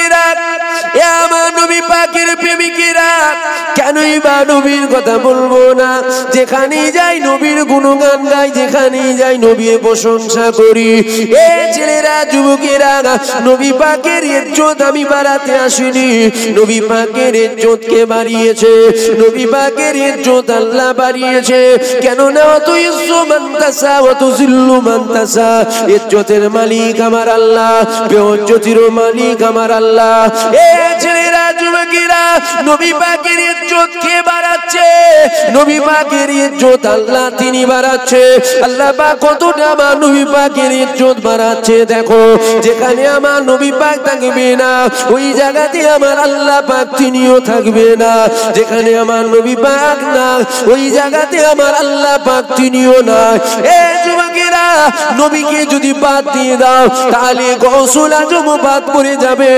যুবকেরা, এ আমার নবী পাকের প্রেমিকেরা, কেনই বা নবীর কথা বলবো না? যেখানেই যাই নবীর গুণগান গাই, যেখানেই যাই নবীর প্রশংসা করি। এ ছেলেরা, যুবকেরা, নবী পাকের ইজ্জত আমি বাড়াতে আসিনি, নবী পাকের ইজ্জত কে বাড়িয়েছে? নবী পাকের ইজ্জত আল্লাহ বাড়িয়েছে। কেননা অত ইজ্জু মান তাসা ওয়া তুযিল্লু মান তাসা, ইজ্জতের মালিক আমার আল্লাহ, বেইজ্জতিরও মালিক আমার আল্লাহ। এ ছেলেরা, যুবকেরা, নবী পাকের ইজ্জত কে বাড়াচ্ছে? নবী পাকের ইজ্জত আল্লাহ তিনি বাড়াচ্ছে। আল্লাহ পাক কতটা আমার নবী পাকের ইজ্জত বাড়াচ্ছে দেখো। যেখানে আমার নবী পাক থাকবে না, ওই জায়গাতে আমার আল্লাহ পাক তিনিও থাকবে না। যেখানে আমার নবী পাক না, ওই জায়গাতে আমার আল্লাহ পাক তিনিও না। এ যুবকেরা, নবীকে যদি বাদ দিয়ে দাও তাহলে গৌসুল আজম বাদ পড়ে যাবে।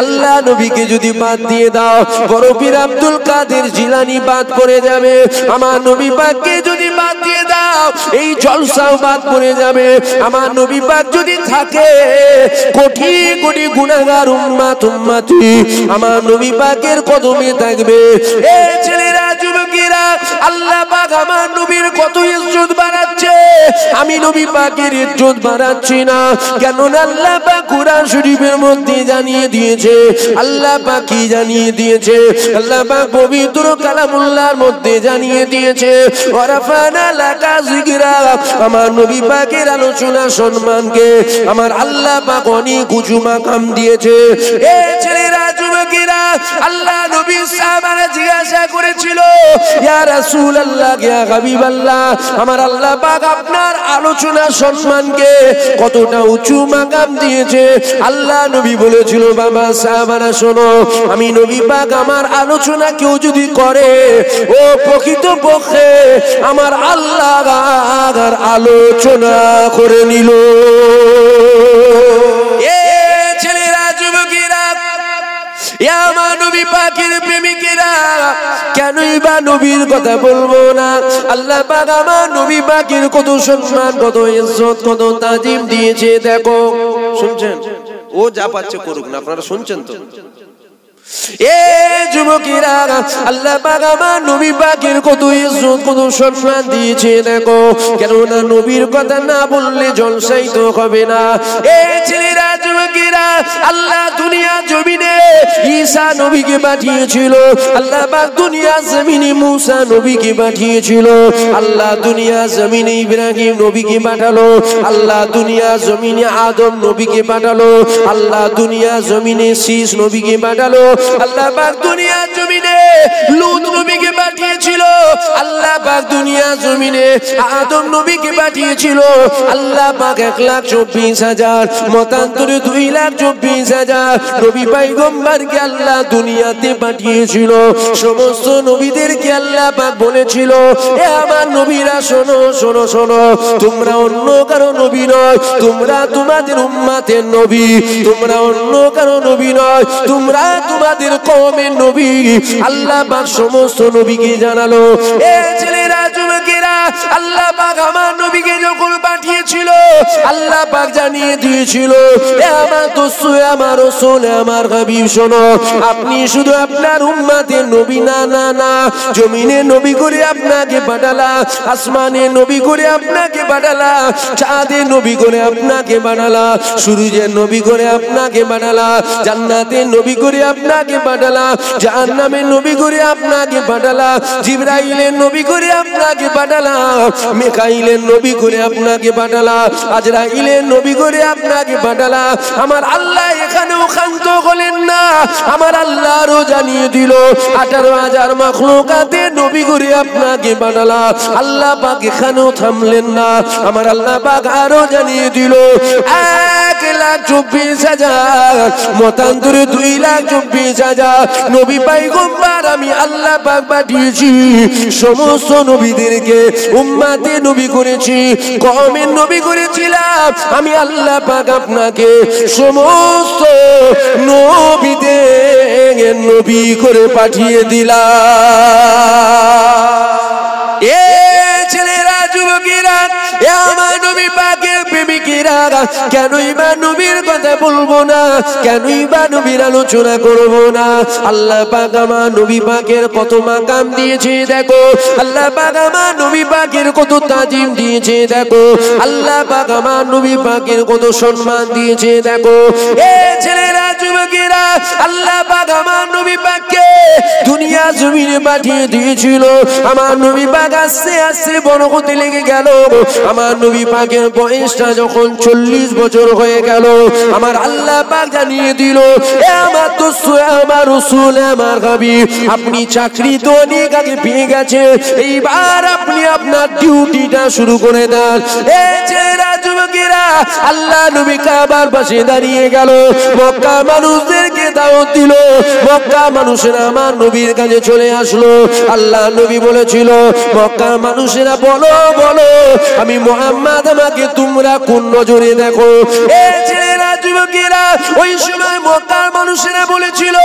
আল্লাহ নবীকে যদি বাদ দিয়ে দাও, বড় পীর আব্দুল কাদের জিলানী বাদ পড়ে যাবে। আমার নবী পাককে যদি বাদ দিয়ে দাও, এই জলসাও বাদ পড়ে যাবে। আমার নবী পাক যদি থাকে, কোটি কোটি গুনাহগার উম্মত উম্মতি আমার নবী পাকের কদমে থাকবে। এ ছেলেরা, যুবকেরা, আল্লাহ পাক আমার নবীর কত ইজ্জত বাড়াচ্ছে, আমি নবী পাকের ইজ্জত বাড়াচ্ছি না। কেননা আল্লাহ পাক কুরআন শরীফের মধ্যে জানিয়ে দিয়েছে। আল্লাহ পাক কি জানিয়ে দিয়েছে? আল্লাহ পাক পবিত্র কালামুল্লাহর মধ্যে জানিয়ে দিয়েছে, ওয়ারাফানা লাকা যিকরা, আমার নবী পাকের আলোচনা সম্মানকে আমার আল্লাহ পাক অনেক উঁচু মাকাম দিয়েছে। এ ছেলেরা, যুবকেরা, আল্লাহ নবী সাহাবারা জিজ্ঞাসা করেছিল, ইয়া রাসূলুল্লাহ, ইয়া হাবিবাল্লাহ, আমার আল্লাহ পাক আপনার আলোচনা সম্মানকে কতটা উঁচু মাকাম দিয়েছে? আল্লাহ নবী বলেছিল, বাবা সাহাবারা শোনো, আমি নবী পাক আমার আলোচনা কেউ যদি করে, ও প্রকৃত পক্ষে আমার আল্লাহ আর আলোচনা করে নিল। এ ছেলেরা, যুবকেরা, এ আমার নবী পাকের প্রেমিকেরা, কেনই বা নবীর কথা বলবো না? আল্লাহ পাক আমার নবী পাকের কত সম্মান, কত ইজ্জত, কত তাজিম দিয়েছে দেখো। শুনছেন? ও যা পাচ্ছে করুক না, আপনারা শুনছেন তো? এ যুবকেরা, আল্লাহ পাক আমার নবী পাকের কত ইজ্জত, কত সম্মান দিয়েছে দেখো। কেননা নবীর কথা না বললে জলসাই তো হবে না। এ ছেলেরা, যুবকেরা, আল্লাহ দুনিয়া জমিনে ঈসা নবীকে পাঠিয়েছিল, আল্লাহ পাক দুনিয়া জমিনে মুসা নবীকে পাঠিয়েছিল, আল্লাহ দুনিয়া জমিনে ইব্রাহিম নবীকে পাঠালো, আল্লাহ দুনিয়া জমিনে আদম নবীকে পাঠালো, আল্লাহ দুনিয়া জমিনে শীষ নবীকে পাঠালো, আল্লাহ পাক দুনিয়া জমিনে লূত নবীকে পাঠিয়েছিল, আল্লাহ পাক দুনিয়া জমিনে আদম নবীকে পাঠিয়েছিল, আল্লাহ পাক 1,24,000 মতান্তরে 2,24,000 নবী পয়গম্বরকে আল্লাহ দুনিয়াতে পাঠিয়েছিল। সমস্ত নবীদেরকে আল্লাহ পাক বলেছিল, এ আমার নবীরা শোনো শোনো শোনো, তোমরা অন্য কারো নবী নয়, তোমরা তোমাদের উম্মতের নবী, তোমরা অন্য কারো নবী নয়, তোমরা তোমাদের কওমের নবী। আল্লাহ পাক সমস্ত নবীকে জানালো। এ ছেলেরা, যুবকেরা, আল্লাহ পাক আমার নবীকে যখন পাঠিয়েছিল, আল্লাহ পাক জানিয়ে দিয়েছিল, এ আমার দোস্ত, আমার রাসূল, আমার হাবিব শোনো, আপনি শুধু আপনার উম্মতের নবী না, না না, জমিনে নবী করে আপনাকে পাঠালা, আসমানে নবী করে আপনাকে পাঠালা, চাঁদে নবী করে আপনাকে পাঠালা, সূর্যের নবী করে আপনাকে পাঠালা, জান্নাতের নবী করে আপনাকে পাঠালা, জাহান্নামের নবী করে আপনাকে পাঠালা, জিবরাইলের নবী করে আপনাকে পাঠালা, মিকাইলের নবী করে আপনাকে পাঠালা, আজরাইলের নবী করে আপনাকে পাঠালা। আমার আল্লাহ এখানেও ক্ষান্ত হলেন না, আমার আল্লাহ আরো জানিয়ে দিল, 18,000 মাখলুকাতের নবী করে আপনাকে পাঠালা। আল্লাহ পাক এখানেও থামলেন না, আমার আল্লাহ পাক আরো জানিয়ে দিল, 1,24,000 মতান্তরে 2,24,000 নবী পয়গম্বর আমি আল্লাহ পাক পাঠিয়েছি। সমস্ত নবীদেরকে উম্মতে নবী করেছি, কওমের নবী করেছিলাম আমি আল্লাহ পাক আপনাকে সমস্ত নবীদের নবী করে পাঠিয়ে দিলাম। এ ছেলেরা, যুবকেরা, এ আমার নবী পাকের প্রেমিকেরা, কেনই বা নবীর কথা বলবো না, কেনই বা নবীর আলোচনা করব না? আল্লাহ পাক আমার নবী পাকের কত মাকাম দিয়েছে দেখো, আল্লাহ পাক আমার নবী পাকের কত তাজিম দিয়েছে দেখো, আল্লাহ পাক আমার নবী পাকের কত সম্মান দিয়েছে দেখো। এ ছেলেরা, যুবকেরা, আল্লাহ পাক আমার নবী পাককে দুনিয়া জমিনে পাঠিয়ে দিয়েছিল। আমার নবী পাক আস্তে আস্তে বড় হতে লেগে গেল। আমার নবী পাকের বয়সটা যখন 40 বছর হয়ে গেল, আমার আল্লাহ পাক জানিয়ে দিল, এ আমার দোস্ত, আমার রাসূল, আমার হাবিব, আপনি চাকরি তো অনেক আগে পেয়ে গেছে, এইবার আপনি আপনার ডিউটিটা শুরু করে দেন। এ ছেলেরা, যুবকেরা, আল্লাহ নবী কাবার পাশে দাঁড়িয়ে গেল, মক্কা মানুষদেরকে দাওয়াত দিল। মক্কা মানুষেরা আমার নবীর কাছে চলে আসলো। আল্লাহ নবী বলেছিল, মক্কা মানুষেরা বলো বলো, আমি মুহাম্মদ, আমাকে তোমরা কোন নজরে দেখো? এ ছেলেরা, যুবকেরা, ওই সময় মক্কার মানুষেরা বলেছিল,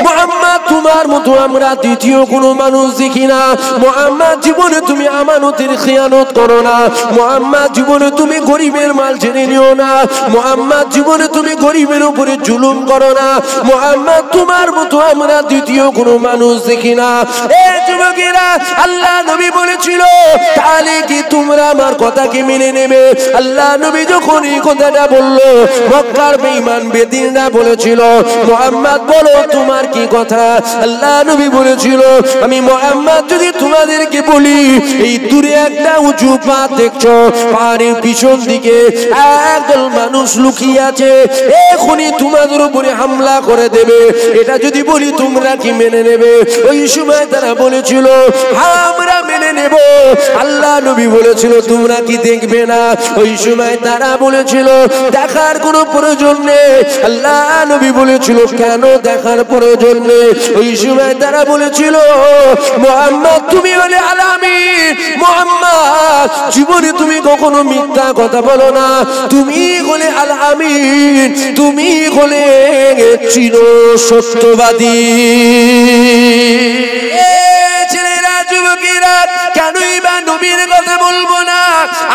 মুহাম্মদ, তোমার মতো আমরা দ্বিতীয় কোনো মানুষ দেখি না। মুহাম্মদ, জীবনে তুমি আমানতের খেয়ানত করো না। মুহাম্মদ, জীবনে তুমি গরিবের মাল জেনে নিও না। মুহাম্মদ, জীবনে তুমি গরিবের উপরে জুলুম করো না। মুহাম্মদ, তোমার মতো আমরা দ্বিতীয় কোনো মানুষ দেখি না। এ যুবকেরা, আল্লাহ নবী বলেছিল, তাহলে কি তোমরা আমার কথাকে মেনে নেবে? আল্লাহ নবী যখন এই কথাটা বললো, মক্কার বেঈমান বেদিনরা বলেছিল, মুহাম্মদ বলো তোমার কি কথা? আল্লাহ নবী বলেছিল, আমি মুহাম্মদ যদি তোমাদেরকে বলি, এই দূরে একটা উঁচু পাহাড় দেখছো, পাহাড়ের পিছন দিকে একদল মানুষ লুকিয়ে আছে, এখনই তোমাদের উপরে হামলা করে দেবে, এটা যদি বলি তোমরা কি মেনে নেবে? ওই সময় তারা বলেছিল, হ্যাঁ আমরা মেনে নেব। আল্লাহ নবী বলেছিল, তোমরা কি দেখবে না? ওই সময় তারা বলেছিল, দেখার কোনো প্রয়োজন নেই। আল্লাহ নবী বলেছিল, কেন দেখার প্রয়োজন নেই? ওই সময় তারা বলেছিল, মুহাম্মদ তুমি হলে আলামিন, মুহাম্মদ জীবনে তুমি কখনো মিথ্যা কথা বলো না, তুমি হলে আলামিন, তুমি হলে চির সত্যবাদী। ছেলেরা, যুবকেরা, কেনই বা নবীর কথা বলবো না?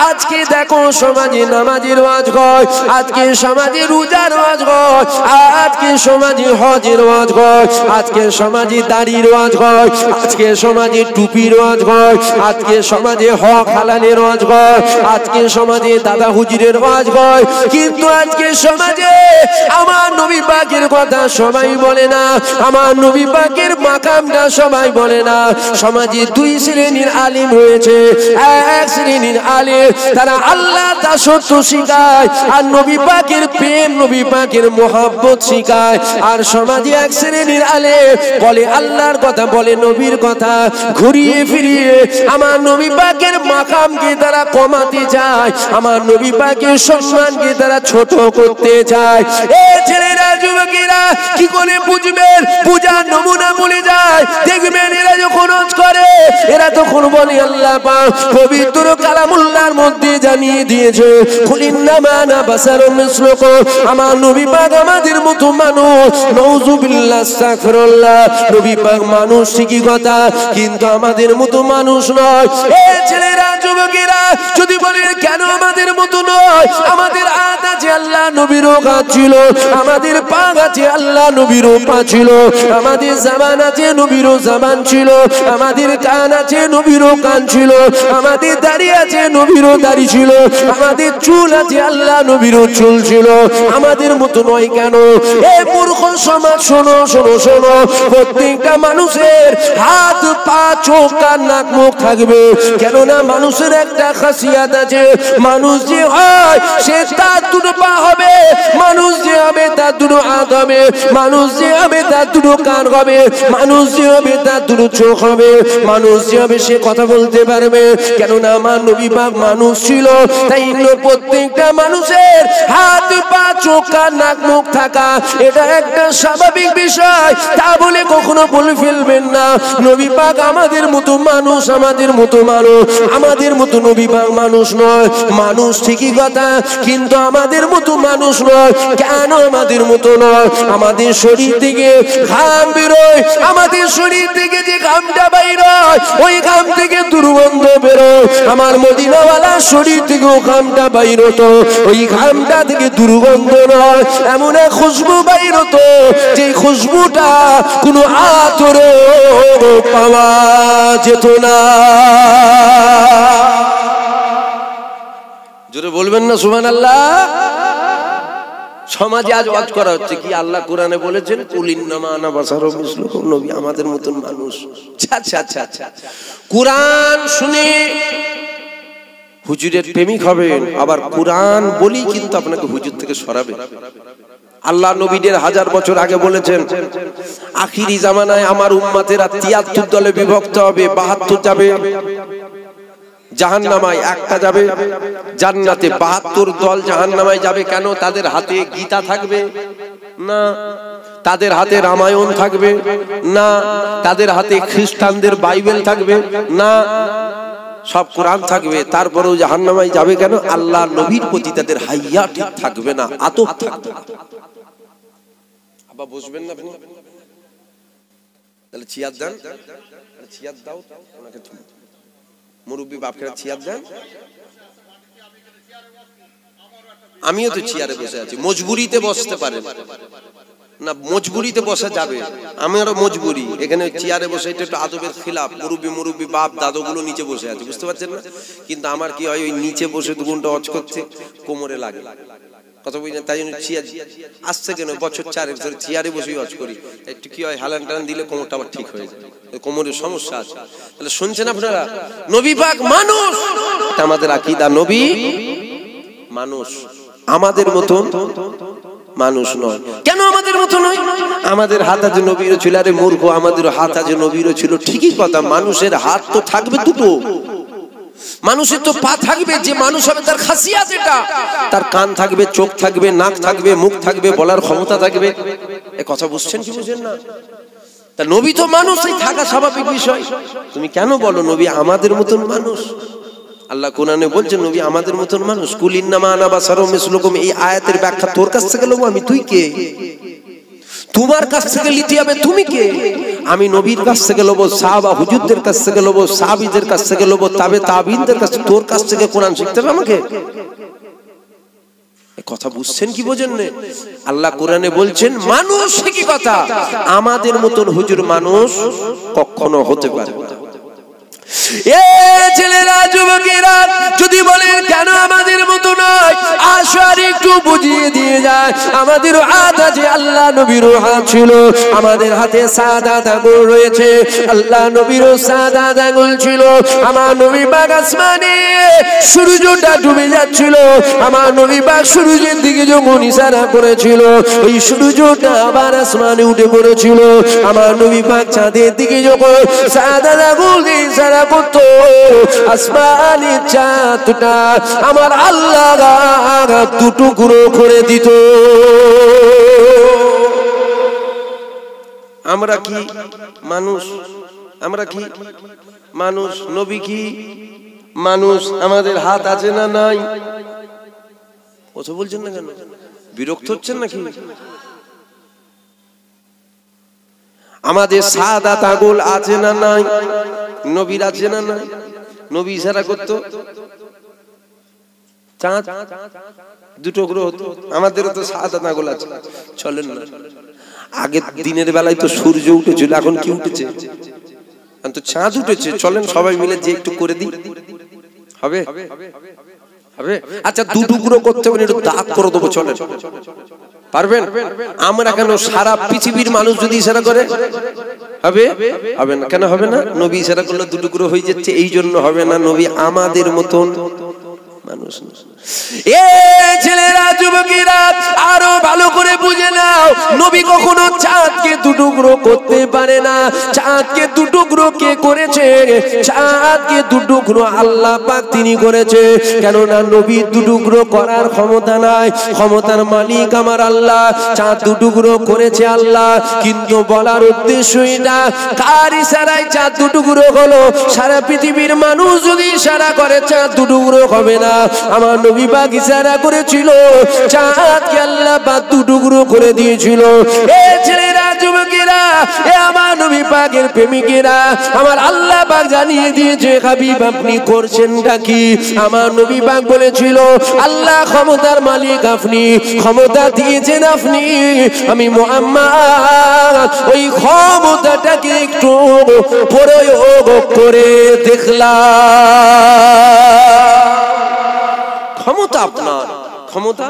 আজকে দেখো সমাজে নামাজের ওয়াজ হয়, আজকে সমাজে রোজার ওয়াজ হয়, আজকে সমাজে হজের ওয়াজ হয়, আজকে সমাজে দাড়ির ওয়াজ হয়, আজকে সমাজে টুপির ওয়াজ হয়, আজকে সমাজে হক হালালের ওয়াজ হয়, আজকে সমাজে দাদা হুজুরের ওয়াজ হয়, কিন্তু আজকে সমাজে আমার নবী পাকের কথা সবাই বলে না, আমার নবী পাকের মাকামটা সবাই বলে না। সমাজে দুই শ্রেণীর আলিম হয়েছে। এক শ্রেণীর আলিম, তারা আল্লাহ দাসত্ব শিখায় আর নবী পাকের প্রেম, নবী পাকের মোহাব্বত শিখায়। আর সমাজে এক শ্রেণীর আলিম বলে আল্লাহর কথা, বলে নবীর কথা, ঘুরিয়ে ফিরিয়ে আমার নবী পাকের মাকামকে তারা কমাতে চায়, আমার নবী পাকের সম্মানকে তারা ছোট করতে চায়। এ ছেলেরা, যুবকেরা, কি করে বুঝবেন? পূজার নমুনা বলে যায়, দেখবেন এরা যখন হজ করে, এরা তখন বলে আল্লাহ পাক পবিত্র কালামুল্লাহর মধ্যে জানিয়ে দিয়েছে, কুলিন্নামা আনা বাশারুম মিসলুকুম, আমার নবী পাক আমাদের মতো মানুষ। নাউযুবিল্লাহ, আস্তাগফিরুল্লাহ, নবী পাক মানুষ ঠিকই কথা, কিন্তু আমাদের মতো মানুষ নয়। এ ছেলেরা, যুবকেরা, যদি বলেন কেন আমাদের মতো নয়? আমাদের হাত আছে, আল্লাহ নবীরও হাত ছিল, আমাদের পা আছে, আল্লাহ নবীরও পা ছিল, আমাদের জবান আছে, নবীরও জবান ছিল, আমাদের কান আছে, নবীরও কান ছিল, আমাদের দাড়ি আছে, নবীরও দাড়ি ছিল, আমাদের চুল আছে, আল্লাহ নবীরও চুল ছিল। আমাদের মতো নয় কেন? এ মূর্খ সমাজ, শোনো শোনো শোনো, প্রত্যেকটা মানুষের হাত, পা, চোখ, কান, নাক, মুখ থাকবে। কেননা মানুষের একটা খাসিয়াত আছে, মানুষ যে হয় সে তার দুটো পা হবে, মানুষ যে হবে তার দুটো হাত হবে, মানুষ যে হবে তার দুটো কান হবে, মানুষ যে হবে তার দুটো চোখ হবে, মানুষ যে হবে সে কথা বলতে পারবে। কেননা আমার নবী পাক মানুষ ছিল, তাই প্রত্যেকটা মানুষের হাত, পা, চোখ, কান, নাক, মুখ থাকা এটা একটা স্বাভাবিক বিষয়। তা বলে কখনো বলে ফেলবেন না নবী পাক আমাদের মতো মানুষ, আমাদের মতো মানুষ, আমাদের মতো নবী পাক মানুষ নয়। মানুষ ঠিকই কথা, কিন্তু আমাদের মতো মানুষ নয়। কেন আমাদের আমাদের মতো নয়। আমাদের শরীর থেকে ঘাম বেরোয়, আমাদের শরীর থেকে যে ঘামটা বাইর হয় ওই ঘাম থেকে দুর্গন্ধ বেরোয়। আমার মদিনাওয়ালা শরীর থেকেও ঘামটা বাইর হতো, ওই ঘামটা থেকে দুর্গন্ধ নয়, এমন এক খুশবু বাইর হতো যে খুশবুটা কোনো আতরে পাওয়া যেত না। জোরে বলবেন না সুবহানাল্লাহ। সমাজে আজ ওয়াজ করা হচ্ছে কি আল্লাহ কোরআনে বলেছেন কুলিন্নামা আনা বাশারুম মিসলুকুম, নবী আমাদের মতন মানুষ। আচ্ছা আচ্ছা আচ্ছা, কোরআন শুনে হুজুরের প্রেমিক হবেন, আবার কোরআন বলি কিন্তু আপনাকে হুজুর থেকে সরাবে। আল্লাহ নবীদের 1000 বছর আগে বলেছেন আখিরি জামানায় আমার উম্মতেরা 73 দলে বিভক্ত হবে, 72 যাবে জাহান্নামায়, একটা যাবে জান্নাতে। 72 দল জাহান্নামায় যাবে কেন? তাদের হাতে গীতা থাকবে না, তাদের হাতে রামায়ণ থাকবে না, তাদের হাতে খ্রিস্টানদের বাইবেল থাকবে না, সব কোরআন থাকবে, তারপরেও জাহান্নামায় যাবে কেন? আল্লাহ নবীর প্রতি তাদের হাইয়া ঠিক থাকবে না, আতব থাকবে না। আবার বুঝবেন না আপনি? তাহলে চিয়ার দেন, চিয়ার দাও ওনাকে, মুরব্বী বাপকে চিয়ার দেন। আমিও তো চেয়ারে বসে আছি, মজবুরিতে বসতে পারেন না, মজবুরিতে বসা যাবে, আমারও মজবুরি। এখানে চেয়ারে বসে এটা একটু আদবের খিলাফ। মুরব্বী বাপ দাদুগুলো নিচে বসে আছে, বুঝতে পারছেন না? কিন্তু আমার কি হয়, ওই নিচে বসে 2 ঘন্টা ওয়াজ করতে কোমরে লাগে, কথা বুঝলেন? তাই জন্য চেয়ার আসছে কেন, বছর 4 ধরে চেয়ারে বসেই ওয়াজ করি। একটু কি হয়, হালান টালান দিলে কোমরটা আবার ঠিক হয়ে যায়, কোমরের সমস্যা আছে। তাহলে শুনছেন আপনারা, নবী পাক মানুষ, এটা আমাদের আকীদা। নবী মানুষ, আমাদের মতন মানুষ নয়। কেন আমাদের মতো নয়? আমাদের হাত আছে নবীরও ছিল। আরে মূর্খ, আমাদের হাত আছে নবীরও ছিল, ঠিকই কথা। মানুষের হাত তো থাকবে দুটো, মানুষের তো পা থাকবে, যে মানুষ হবে তার খাসিয়াত এটা, তার কান থাকবে, চোখ থাকবে, নাক থাকবে, মুখ থাকবে, বলার ক্ষমতা থাকবে। এ কথা বুঝছেন কি বুঝেন না? তা নবী তো মানুষ, এই থাকা স্বাভাবিক বিষয়। তুমি কেন বলো নবী আমাদের মতন মানুষ? আল্লাহ কোরআনে বলছেন নবী আমাদের মতন মানুষ। কুলিন্নামা আনা বাশারুম মিসলুকুম, এই আয়াতের ব্যাখ্যা তোর কাছ থেকে লব আমি? তুই কে? তোমার কাছ থেকে নিতে হবে, তুমি কে? আমি নবীর কাছ থেকে লব, সাহাবা হুজুরদের কাছ থেকে লব, সাহাবীদের কাছ থেকে লব, তাবে তাবিনদের কাছ থেকে। তোর কাছ থেকে কোরআন শিখতে হবে আমাকে? কথা বুঝছেন কি বোঝেন না? আল্লাহ কোরআনে বলছেন মানুষ, কি কথা, আমাদের মতন হুজুর মানুষ কখনো হতে পারে না। এ ছেলেরা, যুবকেরা, যদি বলেন কেন আমাদের মতো নয়, আশার একটু বুঝিয়ে দিয়ে যায়। আমাদের হাত আছে, আল্লাহ নবীরও হাত ছিল। আমাদের হাতে সাদাত আঙ্গুল রয়েছে, আল্লাহ নবীরও সাদাত আঙ্গুল ছিল। আমার নবী পাক আসমানে সূর্যটা ডুবে যাচ্ছিল, আমার নবী পাক সূর্যের দিকে যখন ইশারা করেছিল, ওই সূর্যটা আবার আসমানে উঠে পড়েছিল। আমার নবী পাক চাঁদের দিকে যখন সাদাত আঙ্গুল দিয়ে ইশারা করতো, আসমানি চাঁদটা আমার আল্লাহ 2 টুকরো করে দিত। আমরা কি মানুষ? আমরা কি মানুষ? নবী কি মানুষ? আমাদের হাত আছে না নাই? কথা বলছেন না কেন? বিরক্ত হচ্ছেন নাকি? আমাদের সাদাত আঙ্গুল আছে না নাই? নবীর আছে না নাই? নবী ইশারা করতো, চাঁদ 2 টুকরো হতো। আমাদেরও তো সাদাত আঙ্গুল আছে, চলেন না? আগের দিনের বেলায় তো সূর্য উঠেছিল, এখন কি উঠেছে? এখন তো চাঁদ উঠেছে। চলেন সবাই মিলে যে একটু করে দিই, হবে? হবে? আচ্ছা 2 টুকরো করতে হবে, একটু দাগ করে দেবো, চলেন? পারবেন? আমরা কেন, সারা পৃথিবীর মানুষ যদি ইশারা করে হবে? হবে না। কেন হবে না? নবী ইশারা করলে 2 টুকরো হয়ে যাচ্ছে, এই জন্য হবে না। নবী আমাদের মতন মানুষ। এ ছেলেরা, যুবকেরা, আরো ভালো করে বুঝে নাও, নবী কখনো চাঁদকে দুটুকরো করতে পারে না। চাঁদকে দুটুকরো কে করেছে? চাঁদকে দুটুকরো আল্লাহ পাক তিনি করেছে। কেননা নবীর দুটুকরো করার ক্ষমতা নাই, ক্ষমতার মালিক আমার আল্লাহ। চাঁদ দুটুকরো করেছে আল্লাহ, কিন্তু বলার উদ্দেশ্য এটা, কার ইশারায় চাঁদ দুটুকরো হলো? সারা পৃথিবীর মানুষ যদি ইশারা করে চাঁদ দুটুকরো হবে না। আমার নবী পাক ইশারা করেছিল, চাঁদকে আল্লাহ পাক দুটুকরো করে দিয়েছিল। এ ছেলেরা, যুবকেরা, এ আমার নবী পাকের প্রেমিকেরা, আমার আল্লাহ পাক জানিয়ে দিয়েছে, হাবিব আপনি করছেনটা কি? আমার নবী পাক বলেছিল, আল্লাহ ক্ষমতার মালিক আপনি, ক্ষমতা দিয়েছেন আপনি, আমি মুহাম্মদ ওই ক্ষমতাটাকে একটু প্রয়োগ করে দেখলাম। ক্ষমতা আপনার, ক্ষমতা।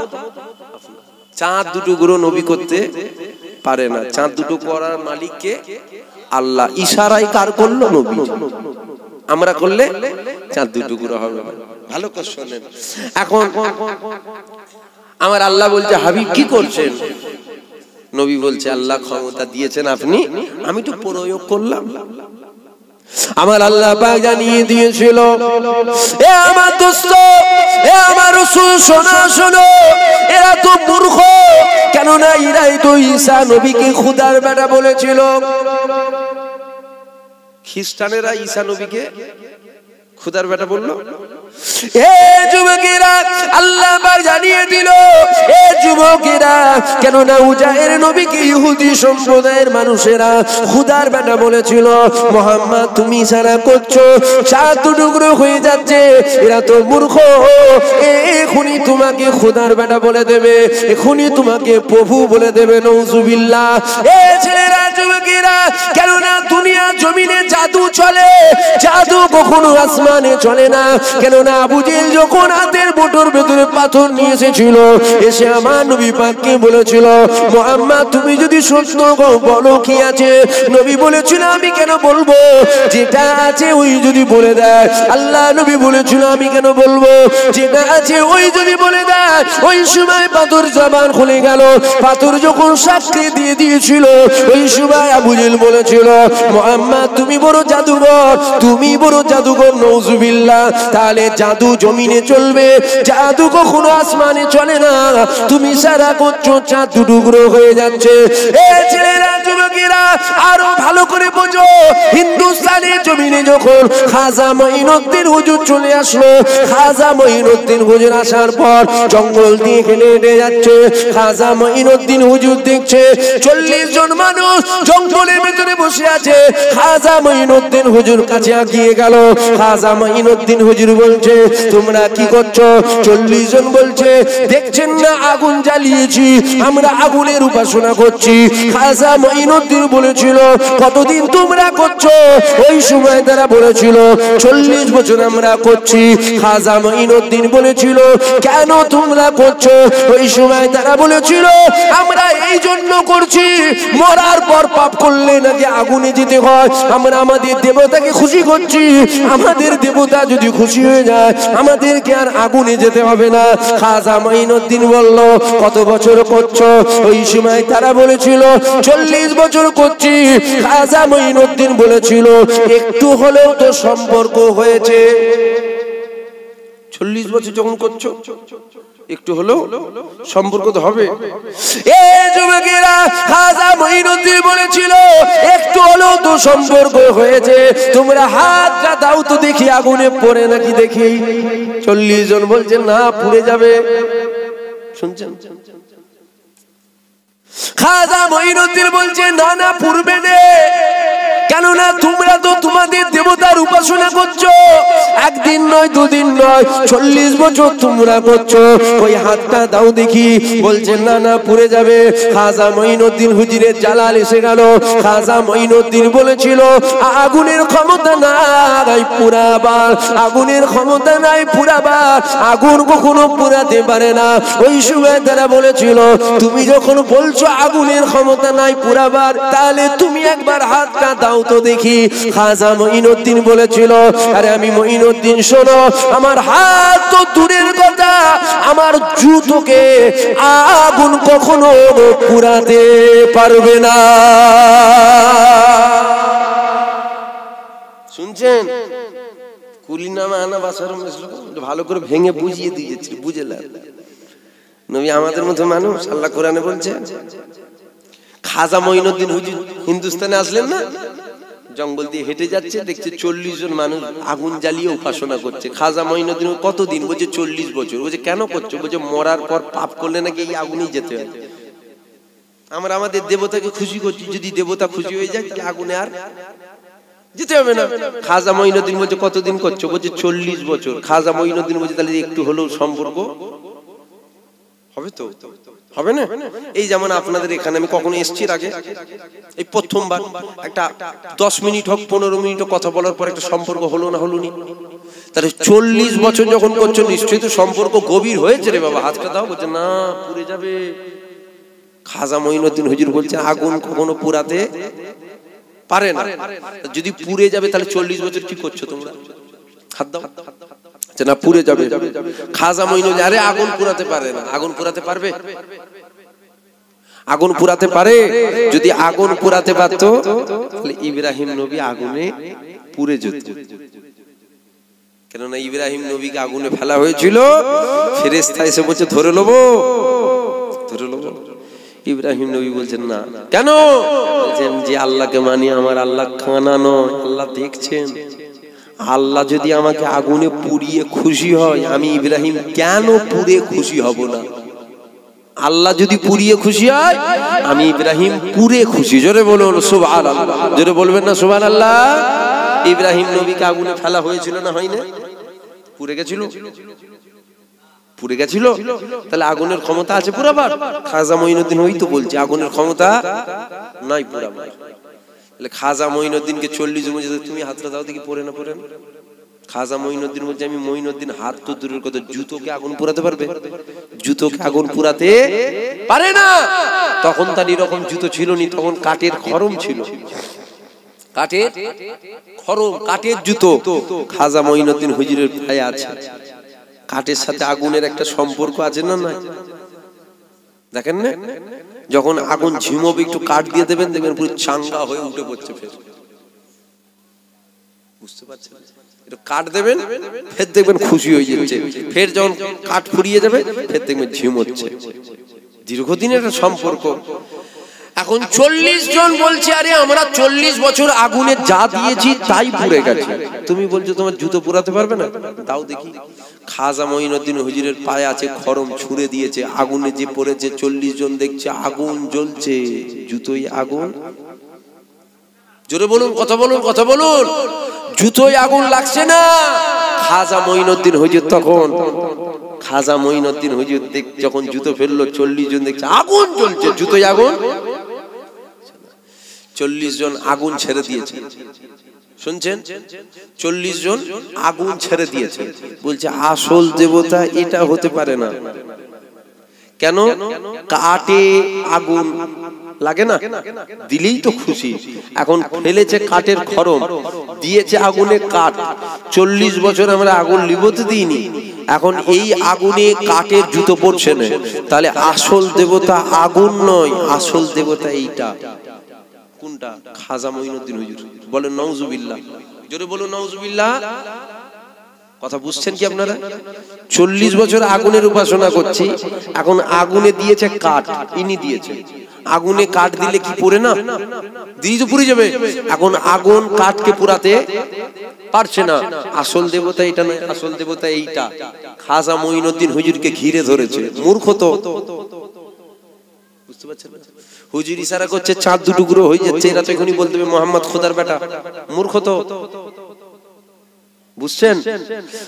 চাঁদ দুটুকরো নবী করতে পারে না। চাঁদ দুটো করার মালিককে আল্লাহ। ইশারায় কার করলো? নবী। আমরা করলে চাঁদ দুটুকরো হবে। ভালো করে শোনেন। এখন আমার আল্লাহ বলছে, হাবিব কি করছেন? নবী বলছে, আল্লাহ ক্ষমতা দিয়েছেন আপনি, আমি তো প্রয়োগ করলাম। আমার আল্লাহ পাক জানিয়ে দিয়েছিল, এ আমার দোস্ত, এ আমার রাসূল, শোনো শোনো, এরা তো মূর্খ। কেননা এরাই তো ঈসা নবীকে খোদার বেটা বলেছিল। খ্রিস্টানেরা ঈসা নবীকে খোদার বেটা বললো। এ যুবকেরা, আল্লাহ পাক জানিয়ে দিল, এ যুবকেরা, কেননা উজায়ের নবীকে ইহুদি সম্প্রদায়ের মানুষেরা খোদার বেটা বলেছিল। মুহাম্মদ তুমি ইশারা করছো, চাঁদ টুকরো হয়ে যাচ্ছে, এরা তো মূর্খ। এখনই তোমাকে খোদার বেটা বলে দেবে, এখনই তোমাকে প্রভু বলে দেবে। নাউজুবিল্লাহ। এ ছেলেরা, যুবকেরা, কেননা দুনিয়া জমিনে জাদু চলে, জাদু কখনো আসমানে চলে না। কেননা আবু জেহেল যখন হাতের মুঠোর ভেতরে পাথর নিয়ে এসেছিল, এসে আমার নবী পাককে বলেছিল, মুহাম্মদ তুমি যদি সত্য বলো কি আছে? নবী বলেছিল, আমি কেন বলবো? যেটা আছে ওই যদি বলে দেয়। আল্লাহ নবী বলেছিল, আমি কেন বলবো? যেটা আছে ওই যদি বলে দেয়। ওই সময় পাথর জবান খুলে গেল। পাথর যখন সাক্ষী দিয়ে দিয়েছিল, ওই সময় আবু জেহেল বলেছিল, মুহাম্মদ তুমি বড় জাদুঘর, তুমি বড় জাদুঘর। নাউজুবিল্লাহ। তাহলে জাদু জমিনে চলবে, জাদু কখনো আসমানে চলে না। তুমি সারা করছো, চাঁদ টুকরো হয়ে যাচ্ছে। এ ছেলেরা, যুবকেরা, আরো ভালো করে বোঝো। হিন্দুস্তানের জমিনে যখন খাজা মঈনুদ্দিন হুজুর চলে আসলো, খাজা মঈনুদ্দিন হুজুর আসার পর জঙ্গল দিয়ে হেঁটে হেঁটে যাচ্ছে। খাজা মঈনুদ্দিন হুজুর দেখছে 40 জন মানুষ জঙ্গলের ভেতরে বসে আছে। খাজা মঈনুদ্দিন হুজুর কাছে এগিয়ে গেল। খাজা মঈনুদ্দিন হুজুর বলছে, তোমরা কি করছো? 40 জন বলছে, দেখছেন না আগুন জ্বালিয়েছি, আমরা আগুনের উপাসনা করছি। খাজা মঈনুদ্দিন বলেছিল, কতদিন তোমরা করছো? ওই সময় তারা বলেছিল, 40 বছর আমরা করছি। খাজা মঈনুদ্দিন বলেছিল, কেন তোমরা করছো? ওই সময় তারা বলেছিল, আমরা এই জন্য করছি, মরার পর পাপ করলে নাকি আগুনে যেতে হয়। আমরা আমাদের দেবতাকে খুশি করছি, আমাদের দেবতা যদি খুশি হয়ে যায় আমাদেরকে আর আগুনে যেতে হবে না। খাজা মঈনুদ্দিন বলল, কত বছর করছো? ওই সময় তারা বলেছিল, 40 বছর করছি। খাজা মঈনুদ্দিন বলেছিল, একটু হলেও তো সম্পর্ক হয়েছে। 40 বছর যখন করছো, একটু হলেও সম্পর্ক তো হবে। এ যুবকেরা, খাজা মঈনুদ্দিন বলেছিল, একটু হলেও তো সম্পর্ক হয়েছে। তোমরা হাতটা দাও তো দেখি, আগুনে পড়ে নাকি দেখি। 40 জন বলছে, না, পুড়ে যাবে। শুনছেন? খাজা মঈনুদ্দিন বলছে, না না, পুড়বে না। কেননা তোমরা তো তোমাদের দেবতার উপাসনা করছো, একদিন নয়, দুদিন নয়, 40 বছর তোমরা করছো। ওই হাতটা দাও দেখি। বলছেন, না না, পুড়ে যাবে। খাজা মঈনুদ্দিন হুজুরের জালাল এসে গেল। খাজা মঈনুদ্দিন বলেছিল, আগুনের ক্ষমতা নাই পুরাবার, আগুনের ক্ষমতা নাই পুরাবার, আগুন কখনো পুরাতে পারে না। ওই সময় তারা বলেছিল, তুমি যখন বলছো আগুনের ক্ষমতা নাই পুরাবার, তাহলে তুমি একবার হাতটা দাও তো দেখি। খাজা মঈনুদ্দিন বলেছিল, আরে আমি মঈনুদ্দিন, শোনো, আমার হাত তো দূরের কথা, আমার জুতোকে আগুন কখনো পুরাতে পারবে না। শুনছেন? কুলিনামা আনা বাসার ভালো করে ভেঙে বুঝিয়ে দিয়েছি, বুঝলাম নবী আমাদের মতো মানুষ। আল্লাহ কোরআনে বলছে, খাজা মঈনুদ্দিন হুজুর হিন্দুস্তানে আসলেন না, জঙ্গল দিয়ে হেঁটে যাচ্ছে, দেখছে 40 জন মানুষ আগুন জ্বালিয়ে উপাসনা করছে। খাজা মঈনুদ্দিন কতদিন? বলছে 40 বছর। বলছে কেন করছো? বলছে মরার পর পাপ করলে নাকি এই আগুনেই যেতে হয়। আমরা আমাদের দেবতাকে খুশি করছি, যদি দেবতা খুশি হয়ে যায় আগুনে আর যেতে হবে না। খাজা মঈনুদ্দিন বলছে কতদিন করছো? বলছে 40 বছর। খাজা মঈনুদ্দিন বলছে তাহলে একটু হলেও সম্পর্ক হবে তো? হবে না? এই যেমন আপনাদের এখানে আমি কখনো এসছি আগে, এই প্রথমবার একটা 10 মিনিট হোক 15 মিনিট কথা বলার পর একটা সম্পর্ক হলো না, হলো নি? তাহলে 40 বছর যখন করছো নিশ্চয়ই তো সম্পর্ক গভীর হয়েছে রে বাবা। হাতটা দাও। বলছে না, পুড়ে যাবে। খাজা মঈনুদ্দিন হুজুর বলছে আগুন কখনো পুরাতে পারে না। যদি পুড়ে যাবে তাহলে 40 বছর কি করছো তোমরা? হাত দাও। না, পুড়ে যাবে। খাজা মঈনুদ্দিন, আরে আগুন পুরাতে পারে না। আগুন পুরাতে পারবে? আগুন পুরাতে পারে? যদি আগুন পুরাতে পারতো তাহলে ইব্রাহিম নবী আগুনে পুড়ে যেত। কেননা ইব্রাহিম নবীকে আগুনে ফেলা হয়েছিল, ফেরেশতা এসে বলছে ধরে নেবো, ধরে নেবো। ইব্রাহিম নবী বলছেন না। কেন? বলছেন যে আল্লাহকে মানি, আমার আল্লাহ খানা নয়, আল্লাহ দেখছেন। আল্লাহ যদি আমাকে আগুনে পুড়িয়ে খুশি হয়, আমি ইব্রাহিম কেন পুড়ে খুশি হব না? আল্লাহ যদি পুড়িয়ে খুশি হয়, আমি ইব্রাহিম পুড়ে খুশি। জোরে বলুন সুবহানাল্লাহ। জোরে বলবেন না সুবহানাল্লাহ? ইব্রাহিম নবীকে আগুনে ফেলা হয়েছিল না, হয়নি? পুড়ে গেছিল, পুড়ে গেছিল। তাহলে আগুনের ক্ষমতা আছে পুরাবার? খাজা মঈনুদ্দিন ওই তো বলছে আগুনের ক্ষমতা নাই পুরাবার। তাহলে খাজা মঈনুদ্দিনকে 40 বছর তুমি হাতটা দাও দেখি, পড়ে না পড়ে না? খাজা মঈনুদ্দিন বলছে আমি মঈনুদ্দিন, হাত তো দূরের কথা, জুতোকে আগুন পুরাতে পারবে? জুতোকে আগুন পুরাতে পারে না। তখন তার এরকম জুতো ছিল নি, তখন কাঠের খরম ছিল, কাঠের খরম, কাঠের জুতো। খাজা মঈনুদ্দিন হুজুরের পায়ে আছে। কাঠের সাথে আগুনের একটা সম্পর্ক আছে না? না, দেখেন না? যখন আগুন ঝিমবে একটু কাঠ দিয়ে দেবেন, দেখবেন পুরো চাঙ্গা হয়ে উঠে পড়ছে। ফের বুঝতে পারছেন? একটু কাঠ দেবেন, ফের দেখবেন খুশি হয়ে যাচ্ছে। ফের যখন কাঠ ফুরিয়ে যাবে, ফের দেখবেন ঝিমোচ্ছে। দীর্ঘদিনের একটা সম্পর্ক। এখন 40 জন বলছে আরে আমরা 40 বছর আগুনে যা দিয়েছি তাই পুড়ে গেছে। তুমি বলছো তোমার জুতো পুরাতে পারবে না? দাও দেখি। খাজা মঈনুদ্দিন হুজুরের পায়ে আছে খরম, ছুঁড়ে দিয়েছে, আগুনে যে পড়েছে 40 জন দেখছে আগুন জ্বলছে, জুতোই আগুন। জোরে বলুন, কথা বলুন, কথা বলুন। জুতোই আগুন লাগছে না। খাজা মঈনুদ্দিন হুজুর তখন, খাজা মঈনুদ্দিন হুজুর যখন জুতো ফেললো, 40 জন দেখছে আগুন জ্বলছে, জুতোই আগুন। 40 জন আগুন ছেড়ে দিয়েছে। শুনছেন? 40 জন আগুন ছেড়ে দিয়েছে। বলছে আসল দেবতা এটা হতে পারে না। কেন? কাটে আগুন লাগে না, দিলেই তো খুশি। এখন ফেলেছে কাঠের খরম, দিয়েছে আগুনে কাঠ। 40 বছর আমরা আগুন লিবতে দিইনি, এখন এই আগুনে কাঠের জুতো পড়ছে না। তাহলে আসল দেবতা আগুন নয়, আসল দেবতা এইটা। কোনটা? খাজা মঈনুদ্দিন হুজুর। বলেন নাউজুবিল্লাহ। জোরে বলুন নাউজুবিল্লাহ। কথা বুঝছেন কি আপনারা? 40 বছর আগুনের উপাসনা করছি, এখন আগুনে দিয়েছে কাঠ, ইনি দিয়েছে। আগুনে কাঠ দিলে কি পুড়ে না? দিই তো পুড়ে যাবে। এখন আগুন কাঠকে পুরাতে পারছে না। আসল দেবতা এটা নয়, আসল দেবতা এইটা। খাজা মঈনুদ্দিন হুজুরকে ঘিরে ধরেছে। মূর্খ তো, বুঝতে পারছেন? হুজুর ইশারা করছে চাঁদ দুটুকরো হয়ে যাচ্ছে, এরা তো এখনই বলতে হবে মোহাম্মদ খোদার বেটা। মূর্খ তো, বুঝছেন?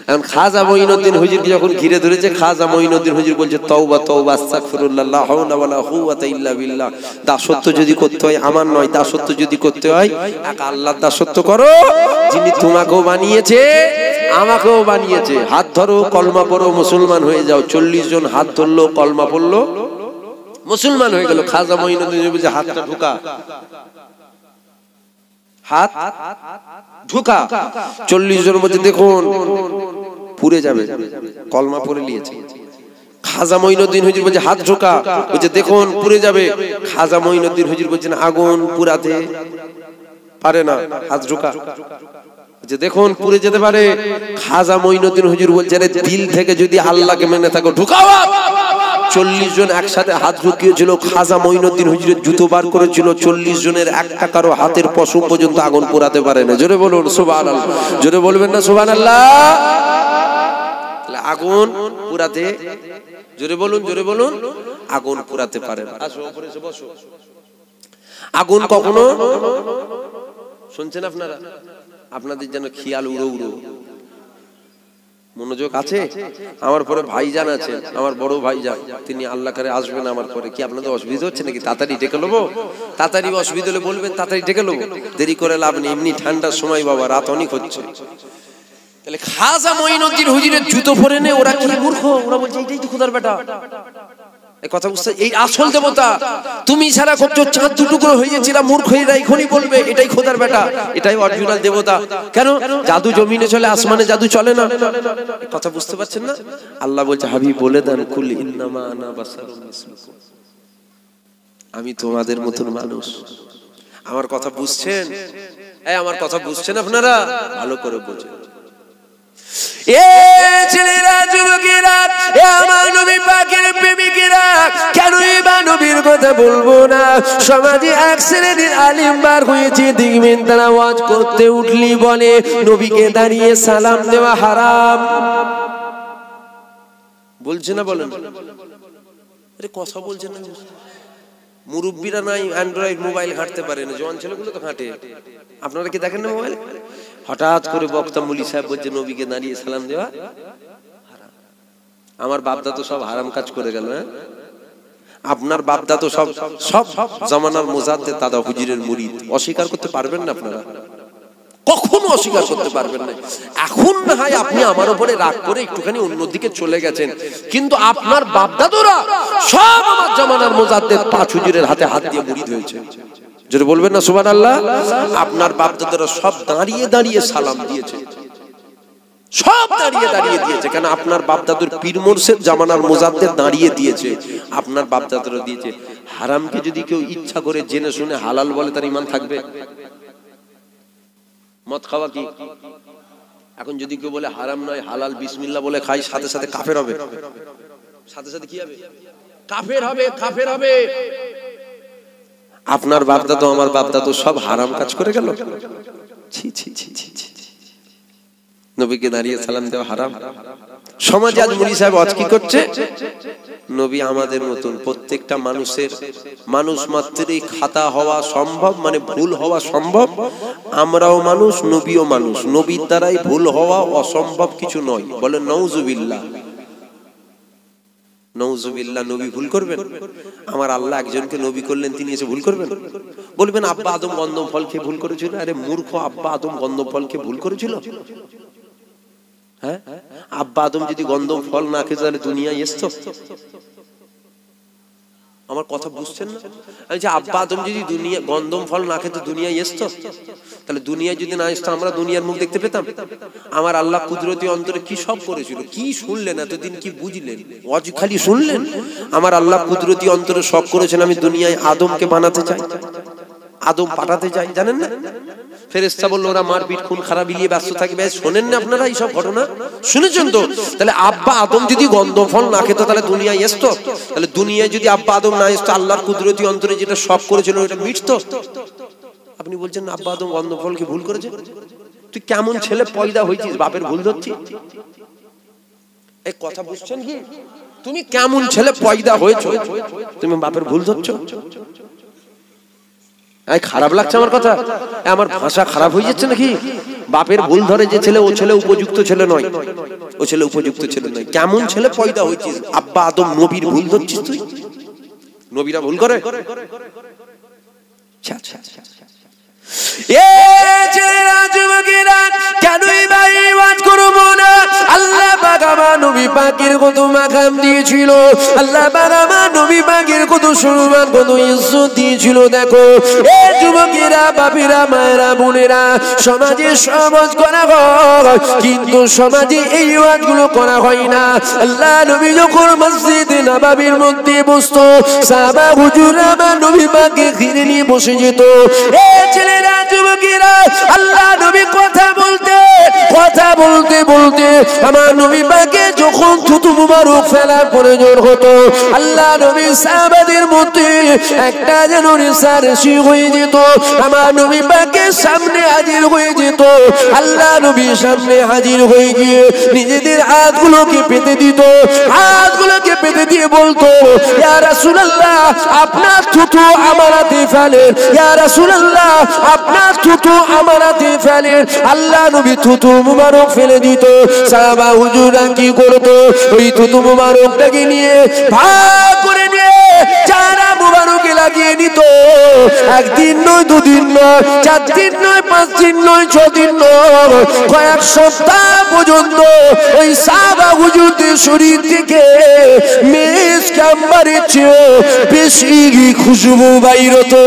এখন খাজা মঈনুদ্দিন হুজুরকে যখন ঘিরে ধরেছে, খাজা মঈনুদ্দিন হুজুর বলছে তওবা তওবা আস্তাগফিরুল্লাহ, লা হাওলা ওয়ালা কুওয়াতা ইল্লা বিল্লাহ। দাসত্ব যদি করতে হয় আমার নয়, দাসত্ব যদি করতে হয় এক আল্লাহর দাসত্ব করো, যিনি তোমাকেও বানিয়েছে আমাকেও বানিয়েছে। হাত ধরো, কলমা পড়ো, মুসলমান হয়ে যাও। 40 জন হাত ধরলো, কলমা পড়লো, মুসলমান হয়ে গেল। খাজা মঈনুদ্দিন বলছে হাতটা ঢুকা, হাত ঢুকা। 40 জন বলছে দেখুন পুড়ে যাবে, কলমা পড়ে নিয়েছে। খাজা মঈনুদ্দিন হুজুর বলছে হাত ঢোকা, বলছে দেখুন পুড়ে যাবে। খাজা মঈনুদ্দিন হুজুর বলছেন আগুন পুরাতে পারে না, হাত ঢোকা। যে দেখুন পুড়ে যেতে পারে। খাজা মঈনুদ্দিন হুজুর বলছে আরে দিল থেকে যদি আল্লাহকে মেনে থাকো ঢুকাও। 40 জন একসাথে হাত ঢুকিয়েছিল। খাজা মঈনুদ্দিন হুজুরের জুতো বার করেছিল। 40 জনের একটা কারো হাতের পশম পর্যন্ত আগুন পোড়াতে পারে না। জোরে বলুন সুবহানাল্লাহ। জোরে বলবেন না সুবহানাল্লাহ? আগুন পুরাতে, জোরে বলুন, জোরে বলুন, আগুন পুরাতে পারে না। আসো উপরে এসে বসো। আগুন কখনো, শুনছেন আপনারা? আপনাদের যেন খেয়াল উড়ো উড়ো, মনোযোগ আছে? আমার পরে ভাইজান আছে, আমার বড় ভাইজান, তিনি আল্লাহ করে আসবেন আমার পরে। কি আপনাদের অসুবিধা হচ্ছে নাকি? তাড়াতাড়ি ডেকে নেবো? তাড়াতাড়ি অসুবিধা হলে বলবেন, তাড়াতাড়ি ডেকে নেবো, দেরি করে লাভ নেই। এমনি ঠান্ডার সময় বাবা, রাত অনেক হচ্ছে। তাহলে খাজা মঈনুদ্দিন হুজুরের জুতো পরে নে, ওরা কি মূর্খ? ওরা বলছে এইটাই তো খোদার বেটা। এই কথা বুঝতে, এই আসল দেবতা। তুমি সারা করছো চাঁদ দুটুকরো হয়ে যাচ্ছিল, মূর্খ এরা এখনই বলবে এটাই খোদার বেটা, এটাই অরিজিনাল দেবতা। কেন? জাদু জমিনে চলে, আসমানে জাদু চলে না। কথা বুঝতে পারছেন না? আল্লাহ বলছে হাবিব বলে দেন কুল ইন্নামা আনা বাশারুম মিসলুকুম, আমি তোমাদের মতন মানুষ। আমার কথা বুঝছেন? এই আমার কথা বুঝছেন আপনারা? ভালো করে বুঝেন। এ ছেলেরা, যুবকেরা, এ আমার নবী পাকের প্রেমিকেরা, কেনই বা নবীর কথা বলবো না? সমাজে এক শ্রেণীর আলিম বার হয়েছে, দেখবেন তারা ওয়াজ করতে উঠলি বলে নবীকে দাঁড়িয়ে সালাম দেওয়া হারাম। বলছে না? বলেন। আরে কথা বলছে না। মুরব্বীরা নাই অ্যান্ড্রয়েড মোবাইল ঘাঁটতে পারে না, জওয়ান ছেলেগুলো তো ঘাঁটে। আপনারা কি দেখেন না মোবাইল? হঠাৎ করে বক্তা মুলি সাহেব বলছে নবীকে দাঁড়িয়ে সালাম দেওয়া হারাম। আমার বাপদা তো সব হারাম কাজ করে গেল। হ্যাঁ, আপনার বাপদা তো সব সব জামানার মুজাদ্দেদ দাদা হুজুরের মুরিদ। অস্বীকার করতে পারবেন না আপনারা, কখনো অস্বীকার করতে পারবেন না। এখন না হয় আপনি আমার উপরে রাগ করে একটুখানি অন্যদিকে চলে গেছেন, কিন্তু আপনার বাপদাদুরা সব আমার জামানার মুজাদ্দেদ পাঁচ হুজুরের হাতে হাত দিয়ে মুরিদ হয়েছে। যদি বলবেন না সুবহানাল্লাহ? আপনার বাপদাদারা সব দাঁড়িয়ে দাঁড়িয়ে সালাম দিয়েছে, সব দাঁড়িয়ে দাঁড়িয়ে দিয়েছে। কেন? আপনার বাপদাদুর পীর মুর্শিদ জামানার মুজাদ্দেদ দাঁড়িয়ে দিয়েছে, আপনার বাপদাদারা দিয়েছে। হারামকে যদি কেউ ইচ্ছা করে জেনে শুনে হালাল বলে, তার ঈমান থাকবে? মদ খাওয়া কি এখন যদি কেউ বলে হারাম নয় হালাল, বিসমিল্লাহ বলে খাই, সাথে সাথে কাফের হবে? সাথে সাথে কি হবে? কাফের হবে, কাফের হবে। আপনার বাপদাদা আমার বাপদাদা সব হারাম কাজ করে গেল। ছি ছি ছি ছি ছি। নবীকে দাঁড়িয়ে সালাম দেওয়া হারাম। সমাজে আজ মুনি সাহেব আজ কি করছে? নবী আমাদের মতন প্রত্যেকটা মানুষের, মানুষ মাত্রই খাতা হওয়া সম্ভব, মানে ভুল হওয়া সম্ভব। আমরাও মানুষ, নবীও মানুষ, নবীর দ্বারাই ভুল হওয়া অসম্ভব কিছু নয়। বলে নাউজুবিল্লাহ, নাউজুবিল্লাহ। নবী ভুল করবেন? আমার আল্লাহ একজনকে নবী করলেন, তিনি এসে ভুল করবেন? বলবেন আব্বা আদম গন্ধম ফল খেয়ে ভুল করেছিল। আরে মূর্খ, আব্বা আদম গন্ধম ফল খেয়ে ভুল করেছিল? হ্যাঁ, আব্বা আদম যদি গন্ধম ফল না খেয়ে তাহলে দুনিয়ায় আসতো? আমার কথা বুঝছেন না? আচ্ছা, আব্বা আদম যদি দুনিয়া গন্ধম ফল না খেতে দুনিয়ায় আসতো, তাহলে দুনিয়ায় যদি না আসতো আমরা দুনিয়ার মুখ দেখতে পেতাম? আমার আল্লাহ কুদরতি অন্তরে কি সব করেছিল, কি শুনলেন এতদিন, কি বুঝলেন? ওয়াজ খালি শুনলেন? আমার আল্লাহ কুদরতি অন্তরে সব করেছেন। আমি দুনিয়ায় আদমকে বানাতে চাই, আদম পাঠাতে চাই, জানেন না? ফেরেশতা বলল ওরা মারপিট খুন খারাপ নিয়ে ব্যস্ত থাকবে। শোনেন না আপনারা এইসব ঘটনা? শুনেছেন তো? তাহলে আব্বা আদম যদি গন্ধম ফল না খেত তাহলে দুনিয়ায় আসতো? তাহলে দুনিয়ায় যদি আব্বা আদম না আসতো, আল্লাহর কুদরতি অন্তরে যেটা সব করেছিল ওটা মিটতো? আপনি বলছেন আব্বা আদম গন্ধম ফলকে ভুল করেছে? তুই কেমন ছেলে পয়দা হয়েছিস, বাপের ভুল ধরছিস? এই কথা বুঝছেন কি? তুমি কেমন ছেলে পয়দা হয়েছো, তুমি বাপের ভুল ধরছো? খারাপ লাগছে আমার কথা? আমার ভাষা খারাপ হয়ে যাচ্ছে নাকি? বাপের ভুল ধরে যে ছেলে, ও ছেলে উপযুক্ত ছেলে নয়, ও ছেলে উপযুক্ত ছেলে নয়। কেমন ছেলে পয়দা হয়েছিস? আব্বা আদম নবীর ভুল ধরছিস তুই? নবীরা ভুল করে? কেনই বা ওয়াজ করব না? আল্লাহ পাক আমার নবী পাকের কত মাকাম দিয়েছিল, আল্লাহ পাক আমার নবী পাকের কত সম্মান কত ইজ্জত দিয়েছিল। দেখো এ যুবকেরা, বাপেরা, মায়েরা, বোনেরা, সমাজে সমাজ করা হয় কিন্তু সমাজে এই ওয়াজগুলো করা হয় না। আল্লাহ নবী যখন মসজিদে নববীর মধ্যে বসতো, সাহাবা হুজুররা আমার নবী পাককে ঘিরে নিয়ে বসে যেত। এ ছেলেরা, যুবকেরা, আল্লাহ নবী কথা বলতে বলতে আমার নবী পাকে যখন থুতু মুবারক ফেলার প্রয়োজন হতো, আল্লাহ নবী সাহাবাদের মধ্যে একটা যেন রেষারেষি হয়ে যেত। আমার নবী পাকের সামনে হাজির হয়ে যেত। আল্লাহ নবী সামনে হাজির হয়ে গিয়ে নিজেদের হাতগুলোকে পেতে দিত, হাতগুলোকে পেতে দিয়ে বলতো, ইয়া রাসূলুল্লাহ আপনার থুতু আমার হাতে ফেলেন, ইয়া রাসূলুল্লাহ আপনার থুতু আমার হাতে ফেলেন। আল্লাহ নবী থুতু মুবারক ফেলে দিত। সাহাবা হুজুররা কি করতো, ওই থুতু মুবারকটাকে নিয়ে ভাগ করে নিয়ে চারা মুবারকে লাগিয়ে নিত। একদিন নয়, দুদিন নয়, 4 দিন নয়, 5 দিন নয়, 6 দিন নয়, কয়েক সপ্তাহ পর্যন্ত ওই সাহাবা হুজুরদের শরীর থেকে মিস্ক আম্বারের চেয়ে বেশি খুশবু বাইর হতো।